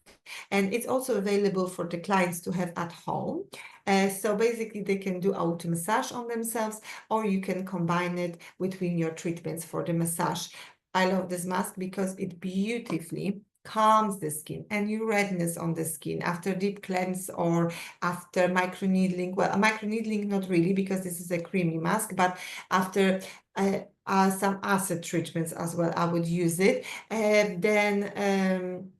and it's also available for the clients to have at home. So basically they can do auto massage on themselves, or you can combine it between your treatments for the massage. I love this mask because it beautifully calms the skin, any redness on the skin after deep cleanse or after microneedling. Well, microneedling not really, because this is a creamy mask, but after some acid treatments as well, I would use it. Then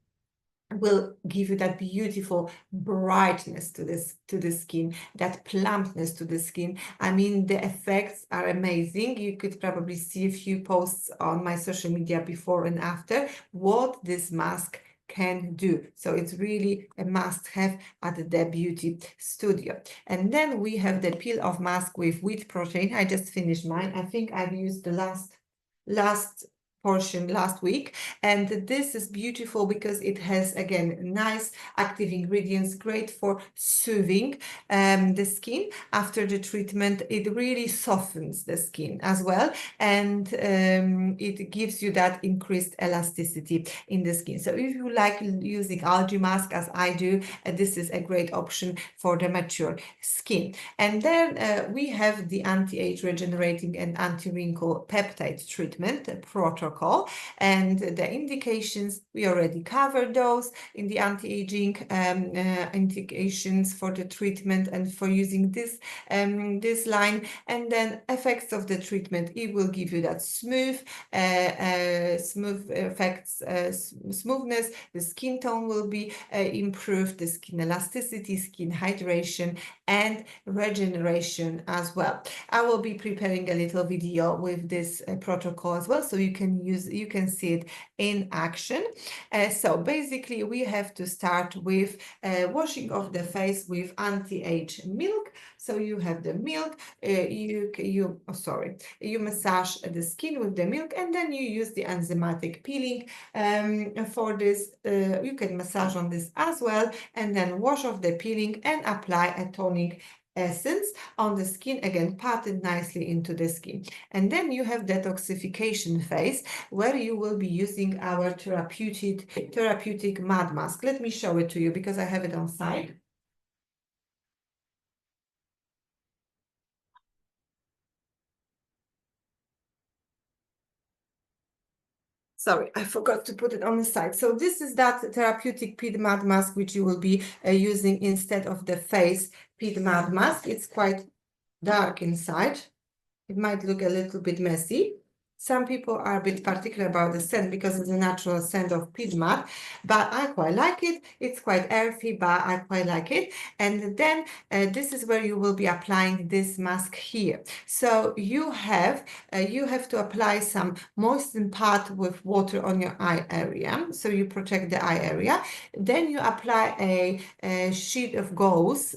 will give you that beautiful brightness to the skin, that plumpness to the skin. I mean, the effects are amazing. You could probably see a few posts on my social media before and after what this mask can do. So it's really a must-have at the beauty studio. And then we have the peel-off mask with wheat protein. I just finished mine. I think I've used the last portion last week, and this is beautiful because it has again nice active ingredients, great for soothing the skin after the treatment. It really softens the skin as well, and it gives you that increased elasticity in the skin. So if you like using algae mask as I do, this is a great option for the mature skin. And then we have the anti-age regenerating and anti-wrinkle peptide treatment protocol. And the indications, we already covered those in the anti-aging indications for the treatment and for using this line. And then effects of the treatment, it will give you that smooth effects, smoothness, the skin tone will be improved, the skin elasticity, skin hydration, and regeneration as well. I will be preparing a little video with this protocol as well, so you can see it in action. So basically we have to start with washing of the face with anti-age milk. So you have the milk, you massage the skin with the milk, and then you use the enzymatic peeling for this. You can massage on this as well, and then wash off the peeling and apply a tonic essence on the skin, again pat it nicely into the skin. And then you have detoxification phase, where you will be using our therapeutic mud mask. Let me show it to you because I have it on side. Sorry, I forgot to put it on the side. So this is that therapeutic mud mask which you will be using instead of the face Mud mask. It's quite dark inside. It might look a little bit messy. Some people are a bit particular about the scent because it's a natural scent of peat mud, but I quite like it. It's quite earthy, but I quite like it. And then this is where you will be applying this mask here. So you have to apply some moistened part with water on your eye area, so you protect the eye area. Then you apply a sheet of gauze,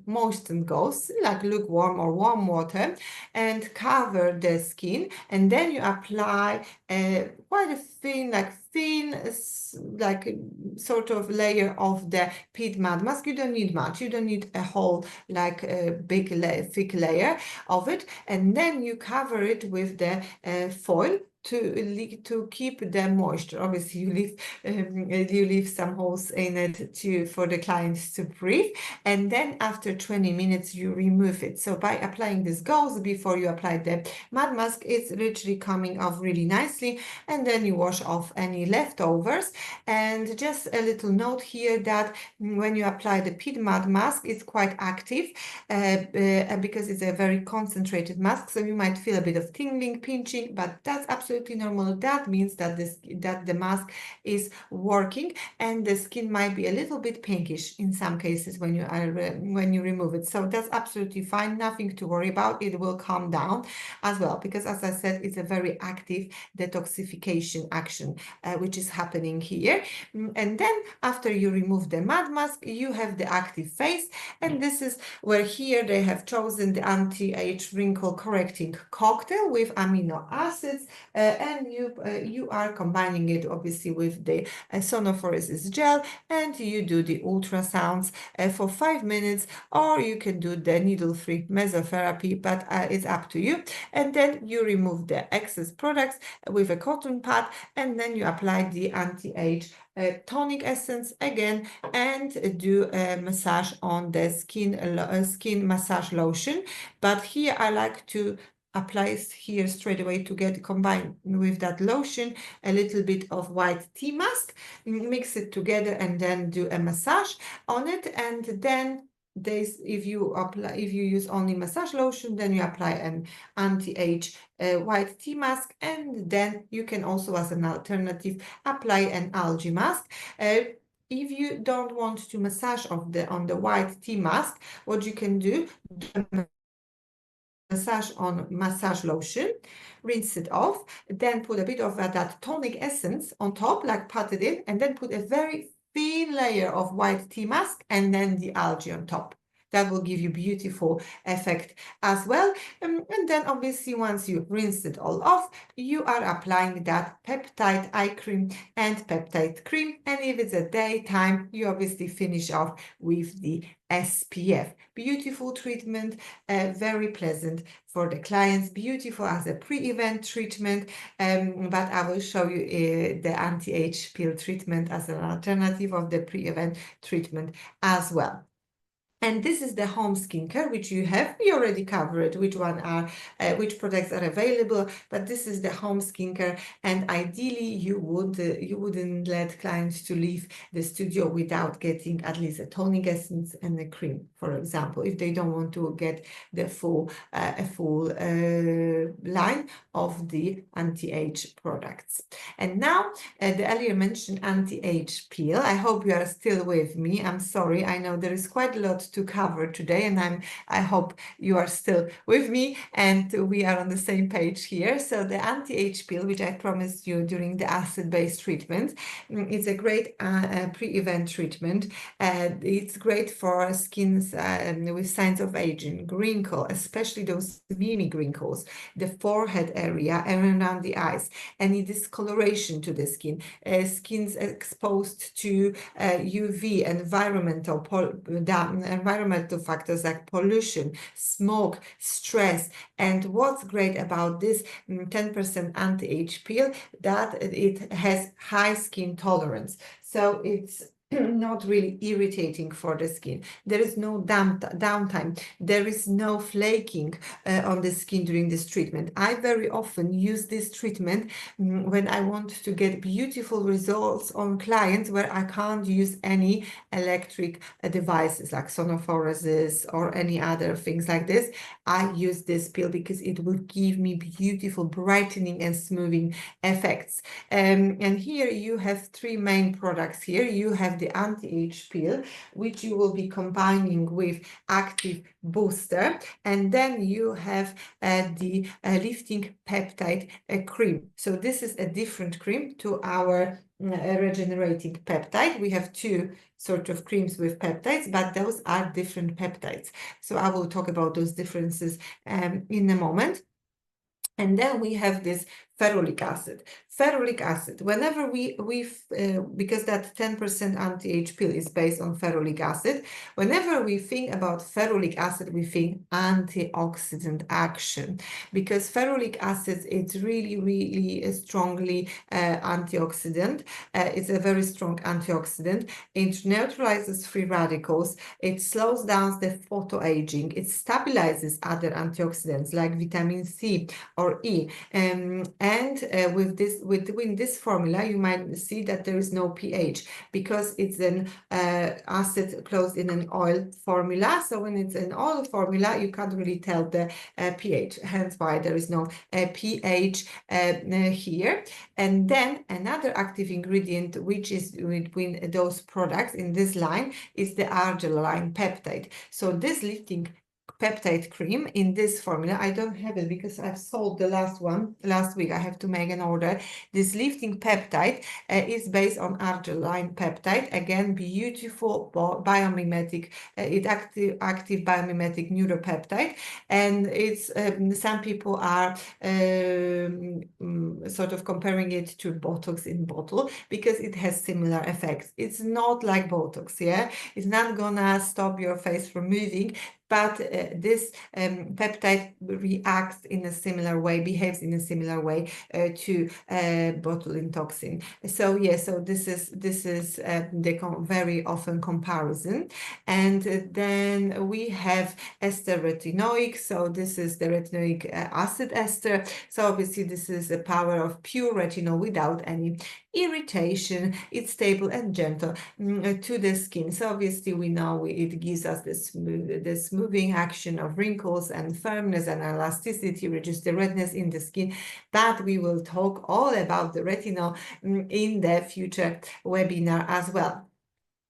moistened gauze, like lukewarm or warm water, and cover the skin, and then you apply quite a thin, like sort of layer of the peat mud mask. You don't need much. You don't need a whole like big thick layer of it, and then you cover it with the foil to keep the moisture. Obviously, you leave some holes in it for the clients to breathe, and then after 20 minutes you remove it. So by applying this gauze before you apply the mud mask, it's literally coming off really nicely, and then you wash off any leftovers. And just a little note here that when you apply the peat mud mask, it's quite active because it's a very concentrated mask, so you might feel a bit of tingling, pinching, but that's absolutely normal. That means that the mask is working, and the skin might be a little bit pinkish in some cases when you remove it. So that's absolutely fine, nothing to worry about. It will calm down as well, because as I said, it's a very active detoxification action which is happening here. And then after you remove the mud mask, you have the active phase, and this is where here they have chosen the anti-age wrinkle correcting cocktail with amino acids, and you are combining it obviously with the sonophoresis gel, and you do the ultrasounds for 5 minutes, or you can do the needle-free mesotherapy, but it's up to you. And then you remove the excess products with a cotton pad, and then you apply the anti-age tonic essence again, and do a massage on the skin massage lotion. But here I like to apply here straight away to get combined with that lotion a little bit of white tea mask, mix it together, and then do a massage on it. And then if you use only massage lotion, then you apply an anti-age white tea mask, and then you can also, as an alternative, apply an algae mask. If you don't want to massage on the white tea mask, what you can do massage on massage lotion, rinse it off, then put a bit of that tonic essence on top, like pat it in, and then put a very thin layer of white tea mask, and then the algae on top. That will give you beautiful effect as well. And then obviously once you rinse it all off, you are applying that peptide eye cream and peptide cream. And if it's a daytime, you obviously finish off with the SPF. Beautiful treatment, very pleasant for the clients, beautiful as a pre-event treatment, but I will show you the anti-age peel treatment as an alternative of the pre-event treatment as well. And this is the home skincare, which we already covered, which products are available, but this is the home skincare. And ideally you wouldn't let clients to leave the studio without getting at least a tonic essence and a cream, for example, if they don't want to get the full line of the anti-age products. And now the earlier mentioned anti-age peel. I hope you are still with me. I'm sorry, I know there is quite a lot to cover today, and I hope you are still with me and we are on the same page here. So the anti-age peel, which I promised you during the acid-based treatment, it's a great pre-event treatment. It's great for skins with signs of aging, wrinkle, especially those mini wrinkles, the forehead area and around the eyes, any discoloration to the skin, skins exposed to UV, environmental factors like pollution, smoke, stress. And what's great about this 10% anti-age peel, that it has high skin tolerance. So it's not really irritating for the skin. There is no downtime. There is no flaking on the skin during this treatment. I very often use this treatment when I want to get beautiful results on clients where I can't use any electric devices like sonophoresis or any other things like this. I use this pill because it will give me beautiful brightening and smoothing effects. And here you have three main products here. You have the anti-age pill, which you will be combining with active booster. And then you have the lifting peptide cream. So this is a different cream to our regenerating peptide. We have two sort of creams with peptides, but those are different peptides. So I will talk about those differences in a moment. And then we have this ferulic acid. Ferulic acid, whenever because that 10% anti-age pill is based on ferulic acid, whenever we think about ferulic acid, we think antioxidant action, because ferulic acid is really, really strongly antioxidant. It's a very strong antioxidant. It neutralizes free radicals. It slows down the photoaging. It stabilizes other antioxidants like vitamin C or E. Within this formula, you might see that there is no pH because it's an acid closed in an oil formula. So when it's an oil formula, you can't really tell the pH, hence why there is no pH here. And then another active ingredient, which is between those products in this line, is the arginine peptide. So this lifting peptide cream in this formula, I don't have it because I've sold the last one last week. I have to make an order. This lifting peptide is based on arginine peptide. Again, beautiful biomimetic, active biomimetic neuropeptide. And it's some people are sort of comparing it to Botox in bottle because it has similar effects. It's not like Botox, yeah? It's not gonna stop your face from moving, but this peptide reacts in a similar way, behaves in a similar way to botulinum toxin. So yeah, so this is the very often comparison. And then we have ester retinoic. So this is the retinoic acid ester. So obviously this is the power of pure retinol without any irritation. It's stable and gentle to the skin. So obviously we know it gives us the smoothing action of wrinkles and firmness and elasticity, reduce the redness in the skin. But we will talk all about the retinol in the future webinar as well.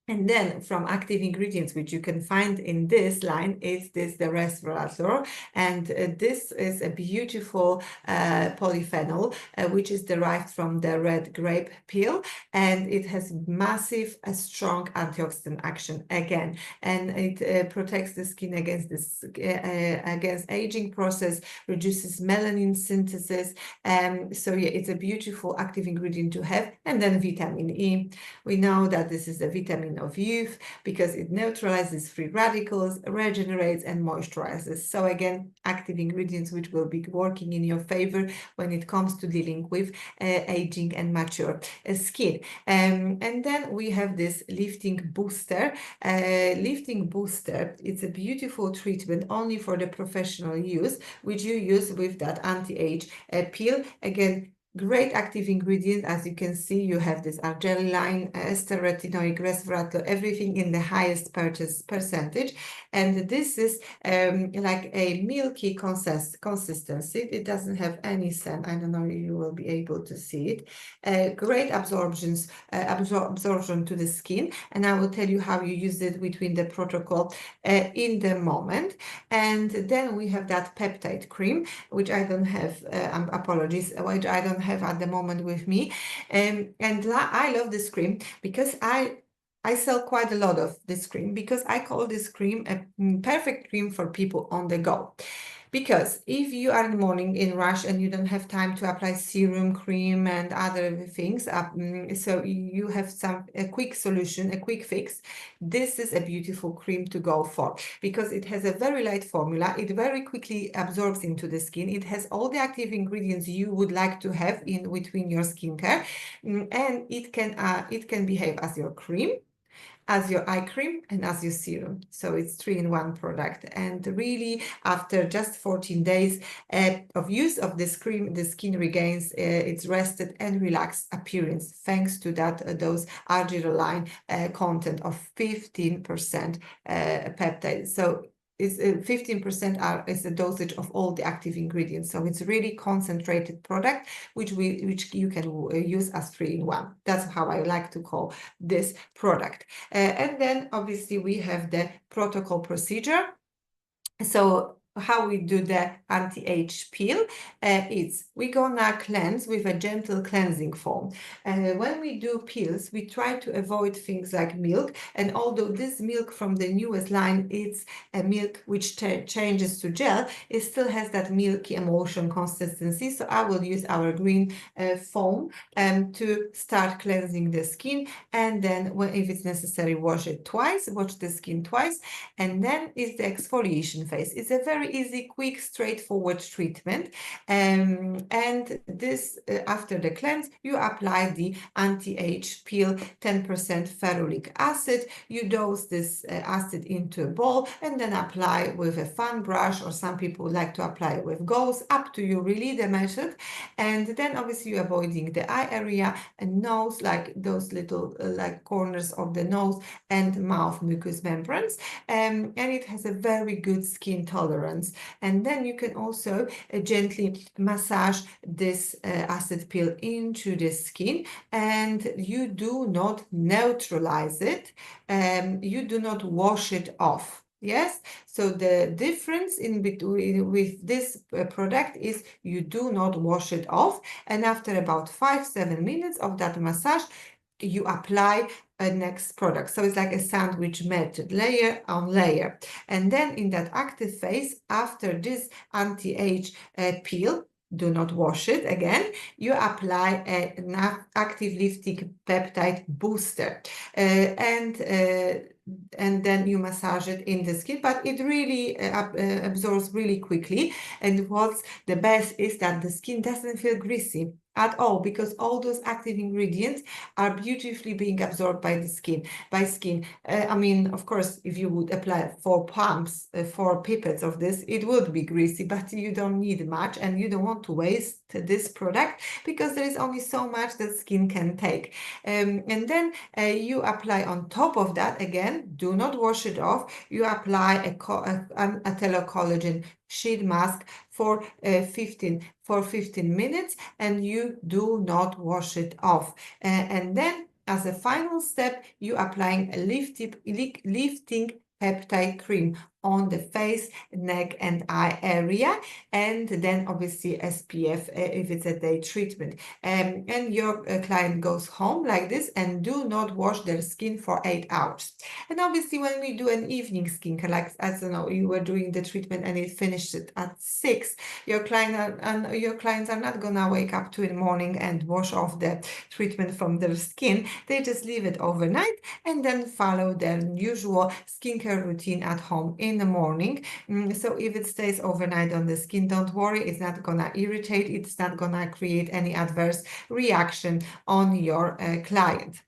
And then from active ingredients, which you can find in this line, is the resveratrol. And this is a beautiful polyphenol, which is derived from the red grape peel. And it has massive, strong antioxidant action again. And it protects the skin against this against aging process, reduces melanin synthesis. So yeah, it's a beautiful active ingredient to have. And then vitamin E. We know that this is a vitamin of youth because it neutralizes free radicals, regenerates and moisturizes. So again, active ingredients which will be working in your favor when it comes to dealing with aging and mature skin. And then we have this lifting booster. Lifting booster, it's a beautiful treatment only for the professional use, which you use with that anti-age peel. Again, great active ingredient. As you can see, you have this arginine, ester retinoic, resveratrol, everything in the highest percentage. And this is like a milky consistency. It doesn't have any scent. I don't know if you will be able to see it. Great absorption to the skin. And I will tell you how you use it between the protocol in the moment. And then we have that peptide cream, which I don't have, apologies, which I don't have at the moment with me. And I love this cream because I sell quite a lot of this cream because I call this cream a perfect cream for people on the go. Because if you are in the morning in rush and you don't have time to apply serum, cream, and other things, so you have a quick solution, a quick fix, this is a beautiful cream to go for because it has a very light formula. It very quickly absorbs into the skin. It has all the active ingredients you would like to have in between your skincare, and it can behave as your cream. as your eye cream and as your serum. So it's 3-in-1 product. And really, after just 14 days of use of this cream, the skin regains its rested and relaxed appearance thanks to that those arginine content of 15% peptide. So is 15% is the dosage of all the active ingredients. So it's really concentrated product, which you can use as 3-in-1. That's how I like to call this product. And then obviously we have the protocol procedure. So how we do the anti-age peel is we're gonna cleanse with a gentle cleansing foam. When we do peels, we try to avoid things like milk, and although this milk from the newest line, it's a milk which changes to gel, it still has that milky emulsion consistency. So I will use our green foam to start cleansing the skin, and then if it's necessary, wash the skin twice, and then is the exfoliation phase. It's a very easy, quick, straightforward treatment. And this, after the cleanse, you apply the anti-age peel 10% ferulic acid. You dose this acid into a bowl and then apply with a fan brush, or some people like to apply it with gauze, up to you really, the method. And then obviously you're avoiding the eye area and nose, like those little like corners of the nose and mouth mucous membranes. And it has a very good skin tolerance. And then you can also gently massage this acid peel into the skin, and you do not neutralize it, you do not wash it off. Yes, so the difference in between with this product is you do not wash it off, and after about 5-7 minutes of that massage, you apply a next product. So it's like a sandwich method, layer on layer. And then in that active phase, after this anti-age peel, do not wash it again, you apply an active lifting peptide booster. And then you massage it in the skin, but it really absorbs really quickly. And what's the best is that the skin doesn't feel greasy at all, because all those active ingredients are beautifully being absorbed by the skin. I mean, of course, if you would apply 4 pumps, 4 pipettes of this, it would be greasy, but you don't need much, and you don't want to waste this product because there is only so much that skin can take. And then you apply on top of that, again, do not wash it off. You apply a telecollagen sheet mask for 15 minutes, and you do not wash it off. And then as a final step, you applying a lifting peptide cream on the face, neck, and eye area, and then obviously SPF if it's a day treatment. And your client goes home like this and do not wash their skin for 8 hours. And obviously when we do an evening skincare, like as you know, you were doing the treatment and it finished it at 6, your clients are not gonna wake up 2 in the morning and wash off the treatment from their skin. They just leave it overnight and then follow their usual skincare routine at home in the morning. So if it stays overnight on the skin, don't worry, it's not gonna irritate, it's not gonna create any adverse reaction on your client.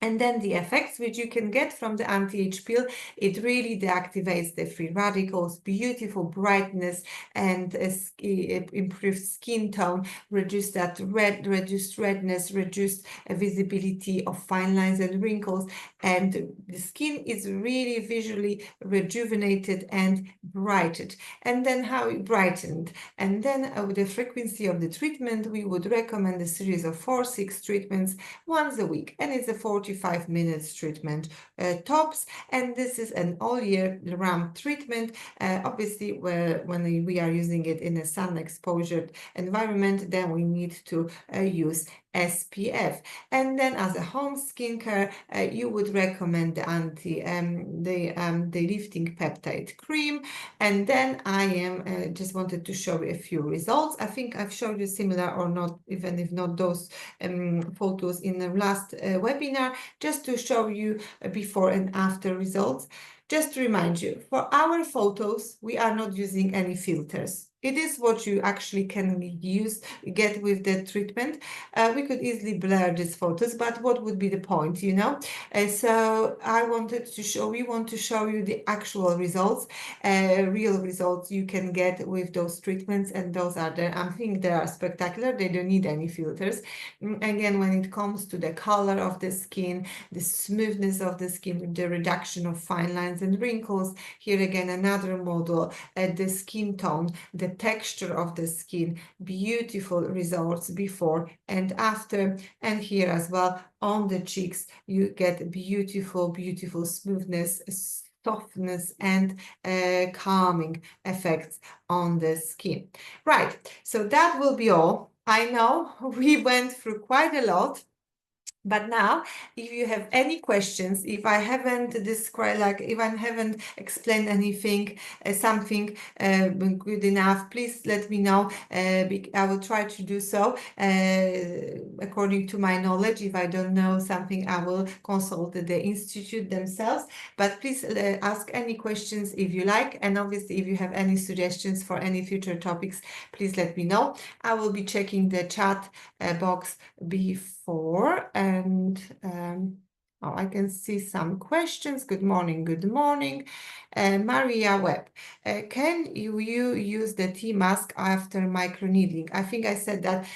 And then the effects which you can get from the anti-age peel, it really deactivates the free radicals, beautiful brightness, and improved skin tone, reduced redness, reduced visibility of fine lines and wrinkles, and the skin is really visually rejuvenated and brightened. And then how it brightened, and then with the frequency of the treatment, we would recommend a series of 4-6 treatments once a week, and it's a 45 minutes treatment tops, and this is an all year round treatment. Obviously when we are using it in a sun exposure environment, then we need to use SPF. And then as a home skincare, you would recommend the lifting peptide cream. And then I am just wanted to show you a few results. I think I've showed you similar, or not, even if not those photos in the last webinar, just to show you before and after results. Just to remind you, for our photos, we are not using any filters. it is what you actually can get with the treatment. We could easily blur these photos, but what would be the point, you know? So we want to show you the actual results, real results you can get with those treatments, and those are I think they are spectacular. They don't need any filters. Again, when it comes to the color of the skin, the smoothness of the skin, the reduction of fine lines and wrinkles. Here again, another model, the skin tone, the texture of the skin, beautiful results before and after. And here as well, on the cheeks, you get beautiful, beautiful smoothness, softness, and calming effects on the skin. Right, so that will be all. I know we went through quite a lot. But now, if you have any questions, if I haven't described, like if I haven't explained anything, something good enough, please let me know. I will try to do so according to my knowledge. If I don't know something, I will consult the institute themselves. But please ask any questions if you like. And obviously, if you have any suggestions for any future topics, please let me know. I will be checking the chat box before, and oh, I can see some questions. Good morning, good morning. Maria Webb, can you use the tea mask after microneedling? I think I said that.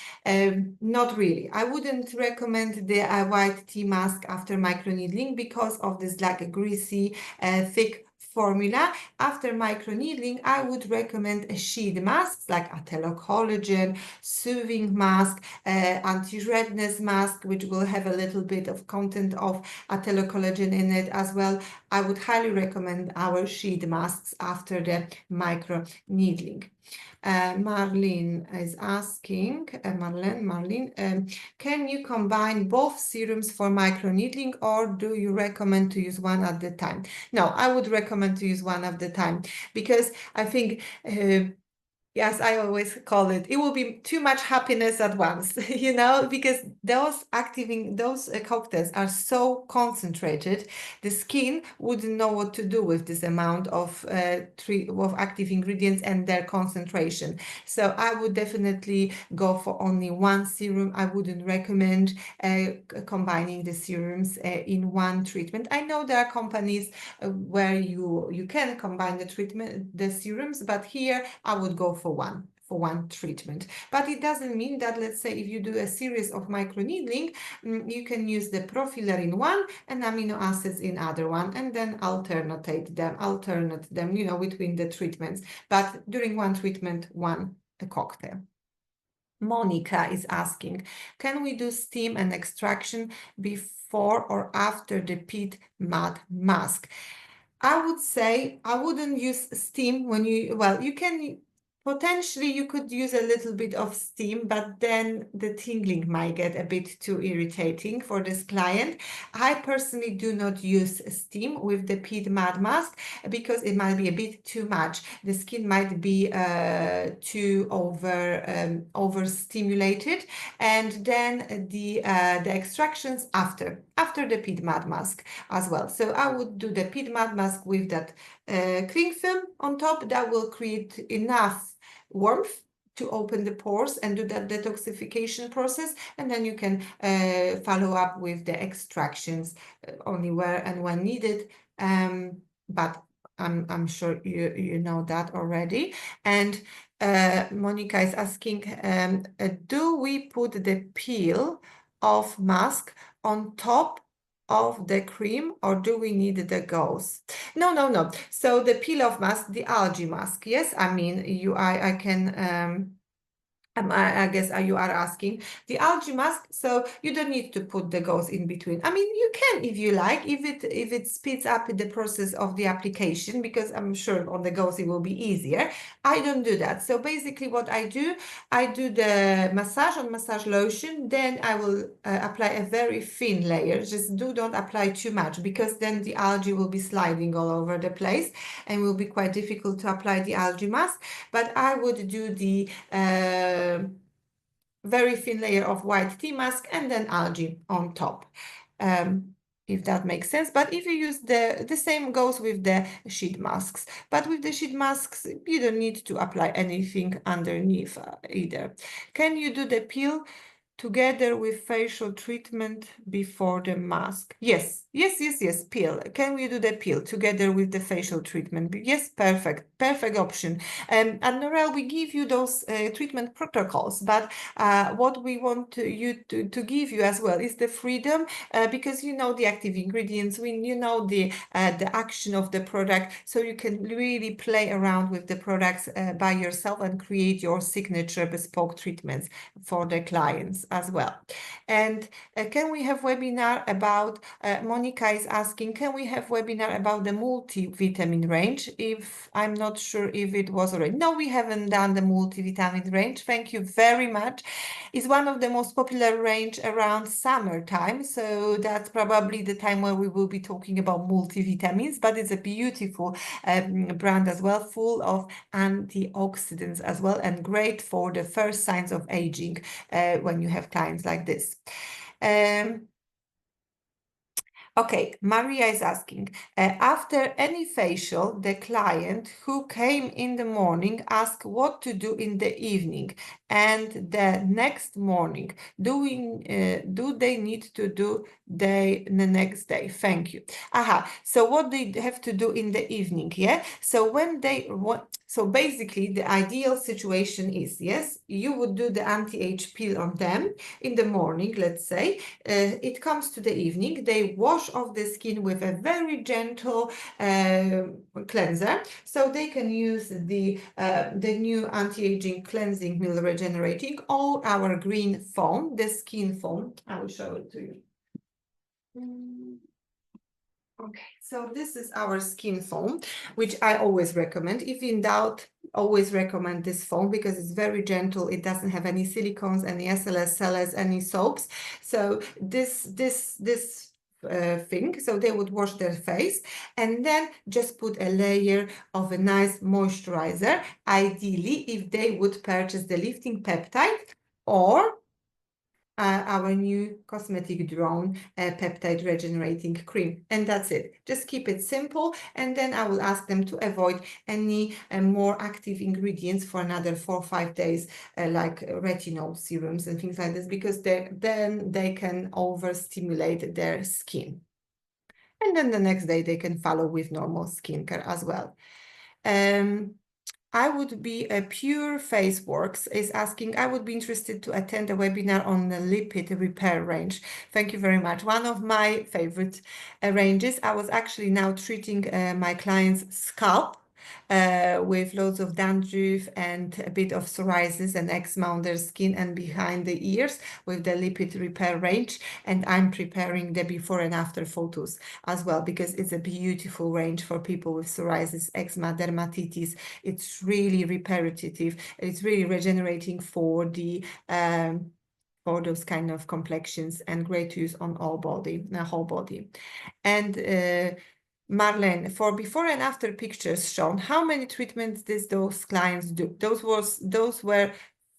Not really. I wouldn't recommend the white tea mask after microneedling because of this like greasy, thick formula. After microneedling, I would recommend a sheet masks like atelocollagen, soothing mask, anti-redness mask, which will have a little bit of content of atelocollagen in it as well. I would highly recommend our sheet masks after the micro needling. Marlene is asking, Marlene, can you combine both serums for microneedling, or do you recommend to use one at the time? No, I would recommend to use one at the time, because I think yes, I always call it, it will be too much happiness at once, you know, because those cocktails are so concentrated, the skin wouldn't know what to do with this amount of active ingredients and their concentration. So I would definitely go for only one serum. I wouldn't recommend combining the serums in one treatment. I know there are companies where you can combine the serums, but here I would go for one treatment. But it doesn't mean that, let's say, if you do a series of microneedling, you can use the profiller in one and amino acids in other one, and then alternate them, you know, between the treatments. But during one treatment, one cocktail. Monica is asking, can we do steam and extraction before or after the peat mud mask? I would say I wouldn't use steam when you can potentially you could use a little bit of steam, but then the tingling might get a bit too irritating for this client. I personally do not use steam with the peat mud mask because it might be a bit too much. The skin might be too overstimulated, and then the extractions after the peat mud mask as well. So I would do the peat mud mask with that cling film on top. That will create enough warmth to open the pores and do that detoxification process, and then you can follow up with the extractions only where and when needed. But I'm sure you know that already. And Monica is asking, do we put the peel of mask on top of the cream, or do we need the gauze? No. So the peel off mask, the algae mask, yes, I mean, I can I guess you are asking the algae mask, so you don't need to put the gauze in between. I mean, you can if you like, if it speeds up the process of the application, because I'm sure on the gauze it will be easier. I don't do that. So basically what I do the massage on massage lotion, then I will apply a very thin layer. Just don't apply too much, because then the algae will be sliding all over the place and will be quite difficult to apply the algae mask. But I would do the very thin layer of white tea mask and then algae on top. if that makes sense. But if you use the same goes with the sheet masks. But with the sheet masks, you don't need to apply anything underneath either. Can you do the peel together with facial treatment before the mask? Yes, peel. Can we do the peel together with the facial treatment? Yes, perfect option. And Norel, we give you those treatment protocols, but what we want you to give you as well is the freedom, because you know the active ingredients, you know the action of the product, so you can really play around with the products by yourself and create your signature bespoke treatments for the clients as well. And can we have webinar about, Monica is asking, can we have webinar about the multivitamin range? If I'm not sure if it was already. No, we haven't done the multivitamin range. Thank you very much. It's one of the most popular range around summertime. So that's probably the time where we will be talking about multivitamins, but it's a beautiful brand as well, full of antioxidants as well, and great for the first signs of aging when you have clients like this. Okay, Maria is asking, after any facial, the client who came in the morning asked what to do in the evening and the next morning. Do they need to do the next day? Thank you. So what they have to do in the evening, yeah? So when they want, so basically the ideal situation is, yes, you would do the anti-age peel on them in the morning, let's say. It comes to the evening, they wash off the skin with a very gentle cleanser, so they can use the new anti-aging cleansing meal regenerating or our green foam, the skin foam. I will show it to you. Okay, so this is our skin foam, which I always recommend. If in doubt, always recommend this foam because it's very gentle. It doesn't have any silicones, any SLS, sellers, any soaps. So this thing, so they would wash their face and then just put a layer of a nice moisturizer. Ideally, if they would purchase the lifting peptide or our new Cosmetic Drone Peptide Regenerating Cream. And that's it. Just keep it simple. And then I will ask them to avoid any more active ingredients for another 4 or 5 days, like retinol serums and things like this, because then they can overstimulate their skin. And then the next day they can follow with normal skincare as well. I would be a Pure Face Works is asking, I would be interested to attend a webinar on the lipid repair range. Thank you very much. One of my favorite ranges. I was actually now treating my client's scalp with loads of dandruff and a bit of psoriasis and eczema on their skin and behind the ears with the lipid repair range. And I'm preparing the before and after photos as well, because it's a beautiful range for people with psoriasis, eczema, dermatitis. It's really reparative. It's really regenerating for the for those kind of complexions, and great to use on all body, the whole body. And Marlene, for before and after pictures shown, how many treatments did those clients do? Those were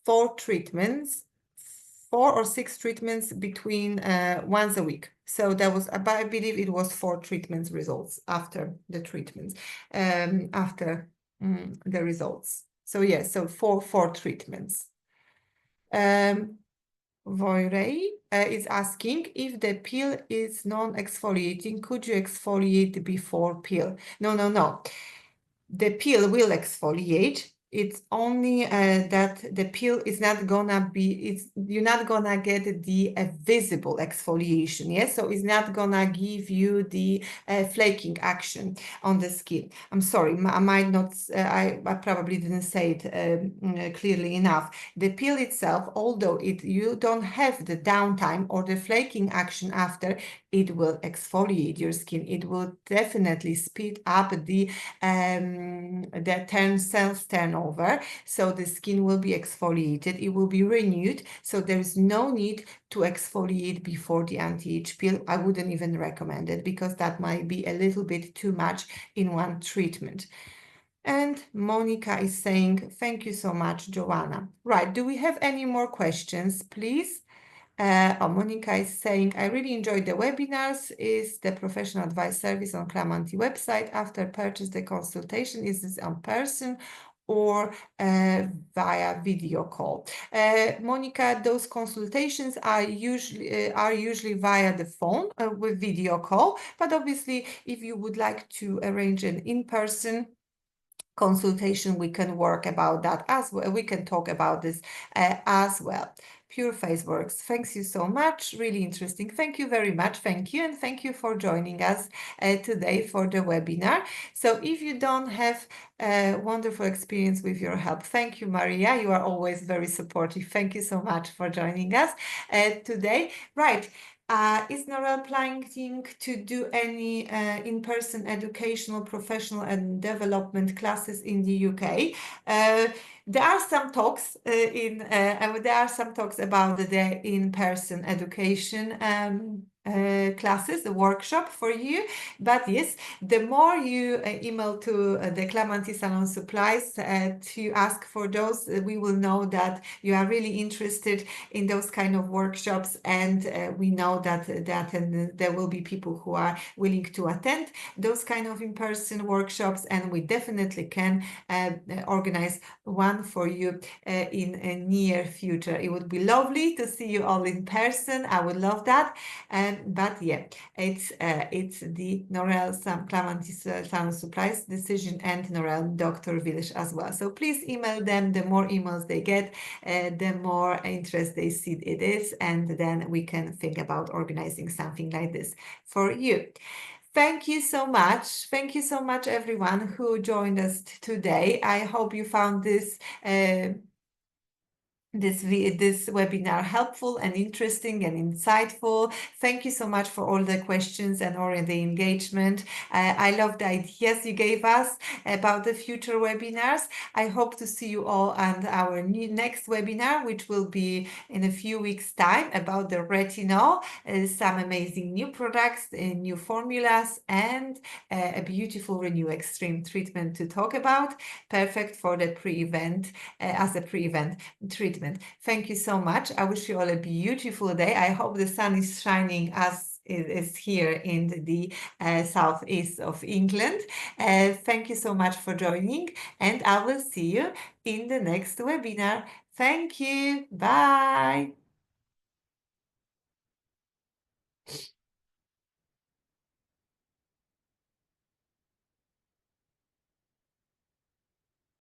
4 treatments, 4 or 6 treatments between once a week. So that was, I believe it was 4 treatments results after the treatments, after the results. So yes, so 4 treatments. Voirey is asking if the peel is non-exfoliating, could you exfoliate before peel? No. The peel will exfoliate. It's only that the peel is not gonna be, you're not gonna get the visible exfoliation, yes? So it's not gonna give you the flaking action on the skin. I'm sorry, I might not, I probably didn't say it clearly enough. The peel itself, although you don't have the downtime or the flaking action after, it will exfoliate your skin. It will definitely speed up the cells turnover, so the skin will be exfoliated, it will be renewed, so there is no need to exfoliate before the anti-age peel. I wouldn't even recommend it because that might be a little bit too much in one treatment. And Monica is saying, thank you so much, Joanna. Right, do we have any more questions, please? Monica is saying, I really enjoyed the webinars. Is the professional advice service on Clamanti website after purchase the consultation? Is this in person or via video call? Monica, those consultations are usually via the phone with video call, but obviously if you would like to arrange an in-person consultation, we can work about that as well. We can talk about this as well. Pure Face Works. Thanks you so much. Really interesting. Thank you very much. Thank you. And thank you for joining us today for the webinar. So if you don't have a wonderful experience with your help, thank you, Maria. You are always very supportive. Thank you so much for joining us today. Right. Is Norel planning to do any in-person educational, professional and development classes in the UK? There are some talks there are some talks about the in-person education classes, the workshop for you. But yes, the more you email to the Clamanti Salon Supplies to ask for those, we will know that you are really interested in those kind of workshops, and we know that there will be people who are willing to attend those kind of in-person workshops, and we definitely can organize one for you in a near future. It would be lovely to see you all in person. I would love that. But yeah, it's the Norel Clamanti Salon Supplies decision and Norel Dr Wilsz as well. So please email them. The more emails they get, the more interest they see it is, and then we can think about organizing something like this for you. Thank you so much. Thank you so much, everyone who joined us today. I hope you found this this webinar helpful and interesting and insightful. Thank you so much for all the questions and all the engagement. I love the ideas you gave us about the future webinars. I hope to see you all on our next webinar, which will be in a few weeks' time, about the retinol, some amazing new products, new formulas, and a beautiful Renew Extreme treatment to talk about, perfect for the pre-event, as a pre-event treatment. Thank you so much. I wish you all a beautiful day. I hope the sun is shining as it is here in the southeast of England. Thank you so much for joining, and I will see you in the next webinar. Thank you. Bye.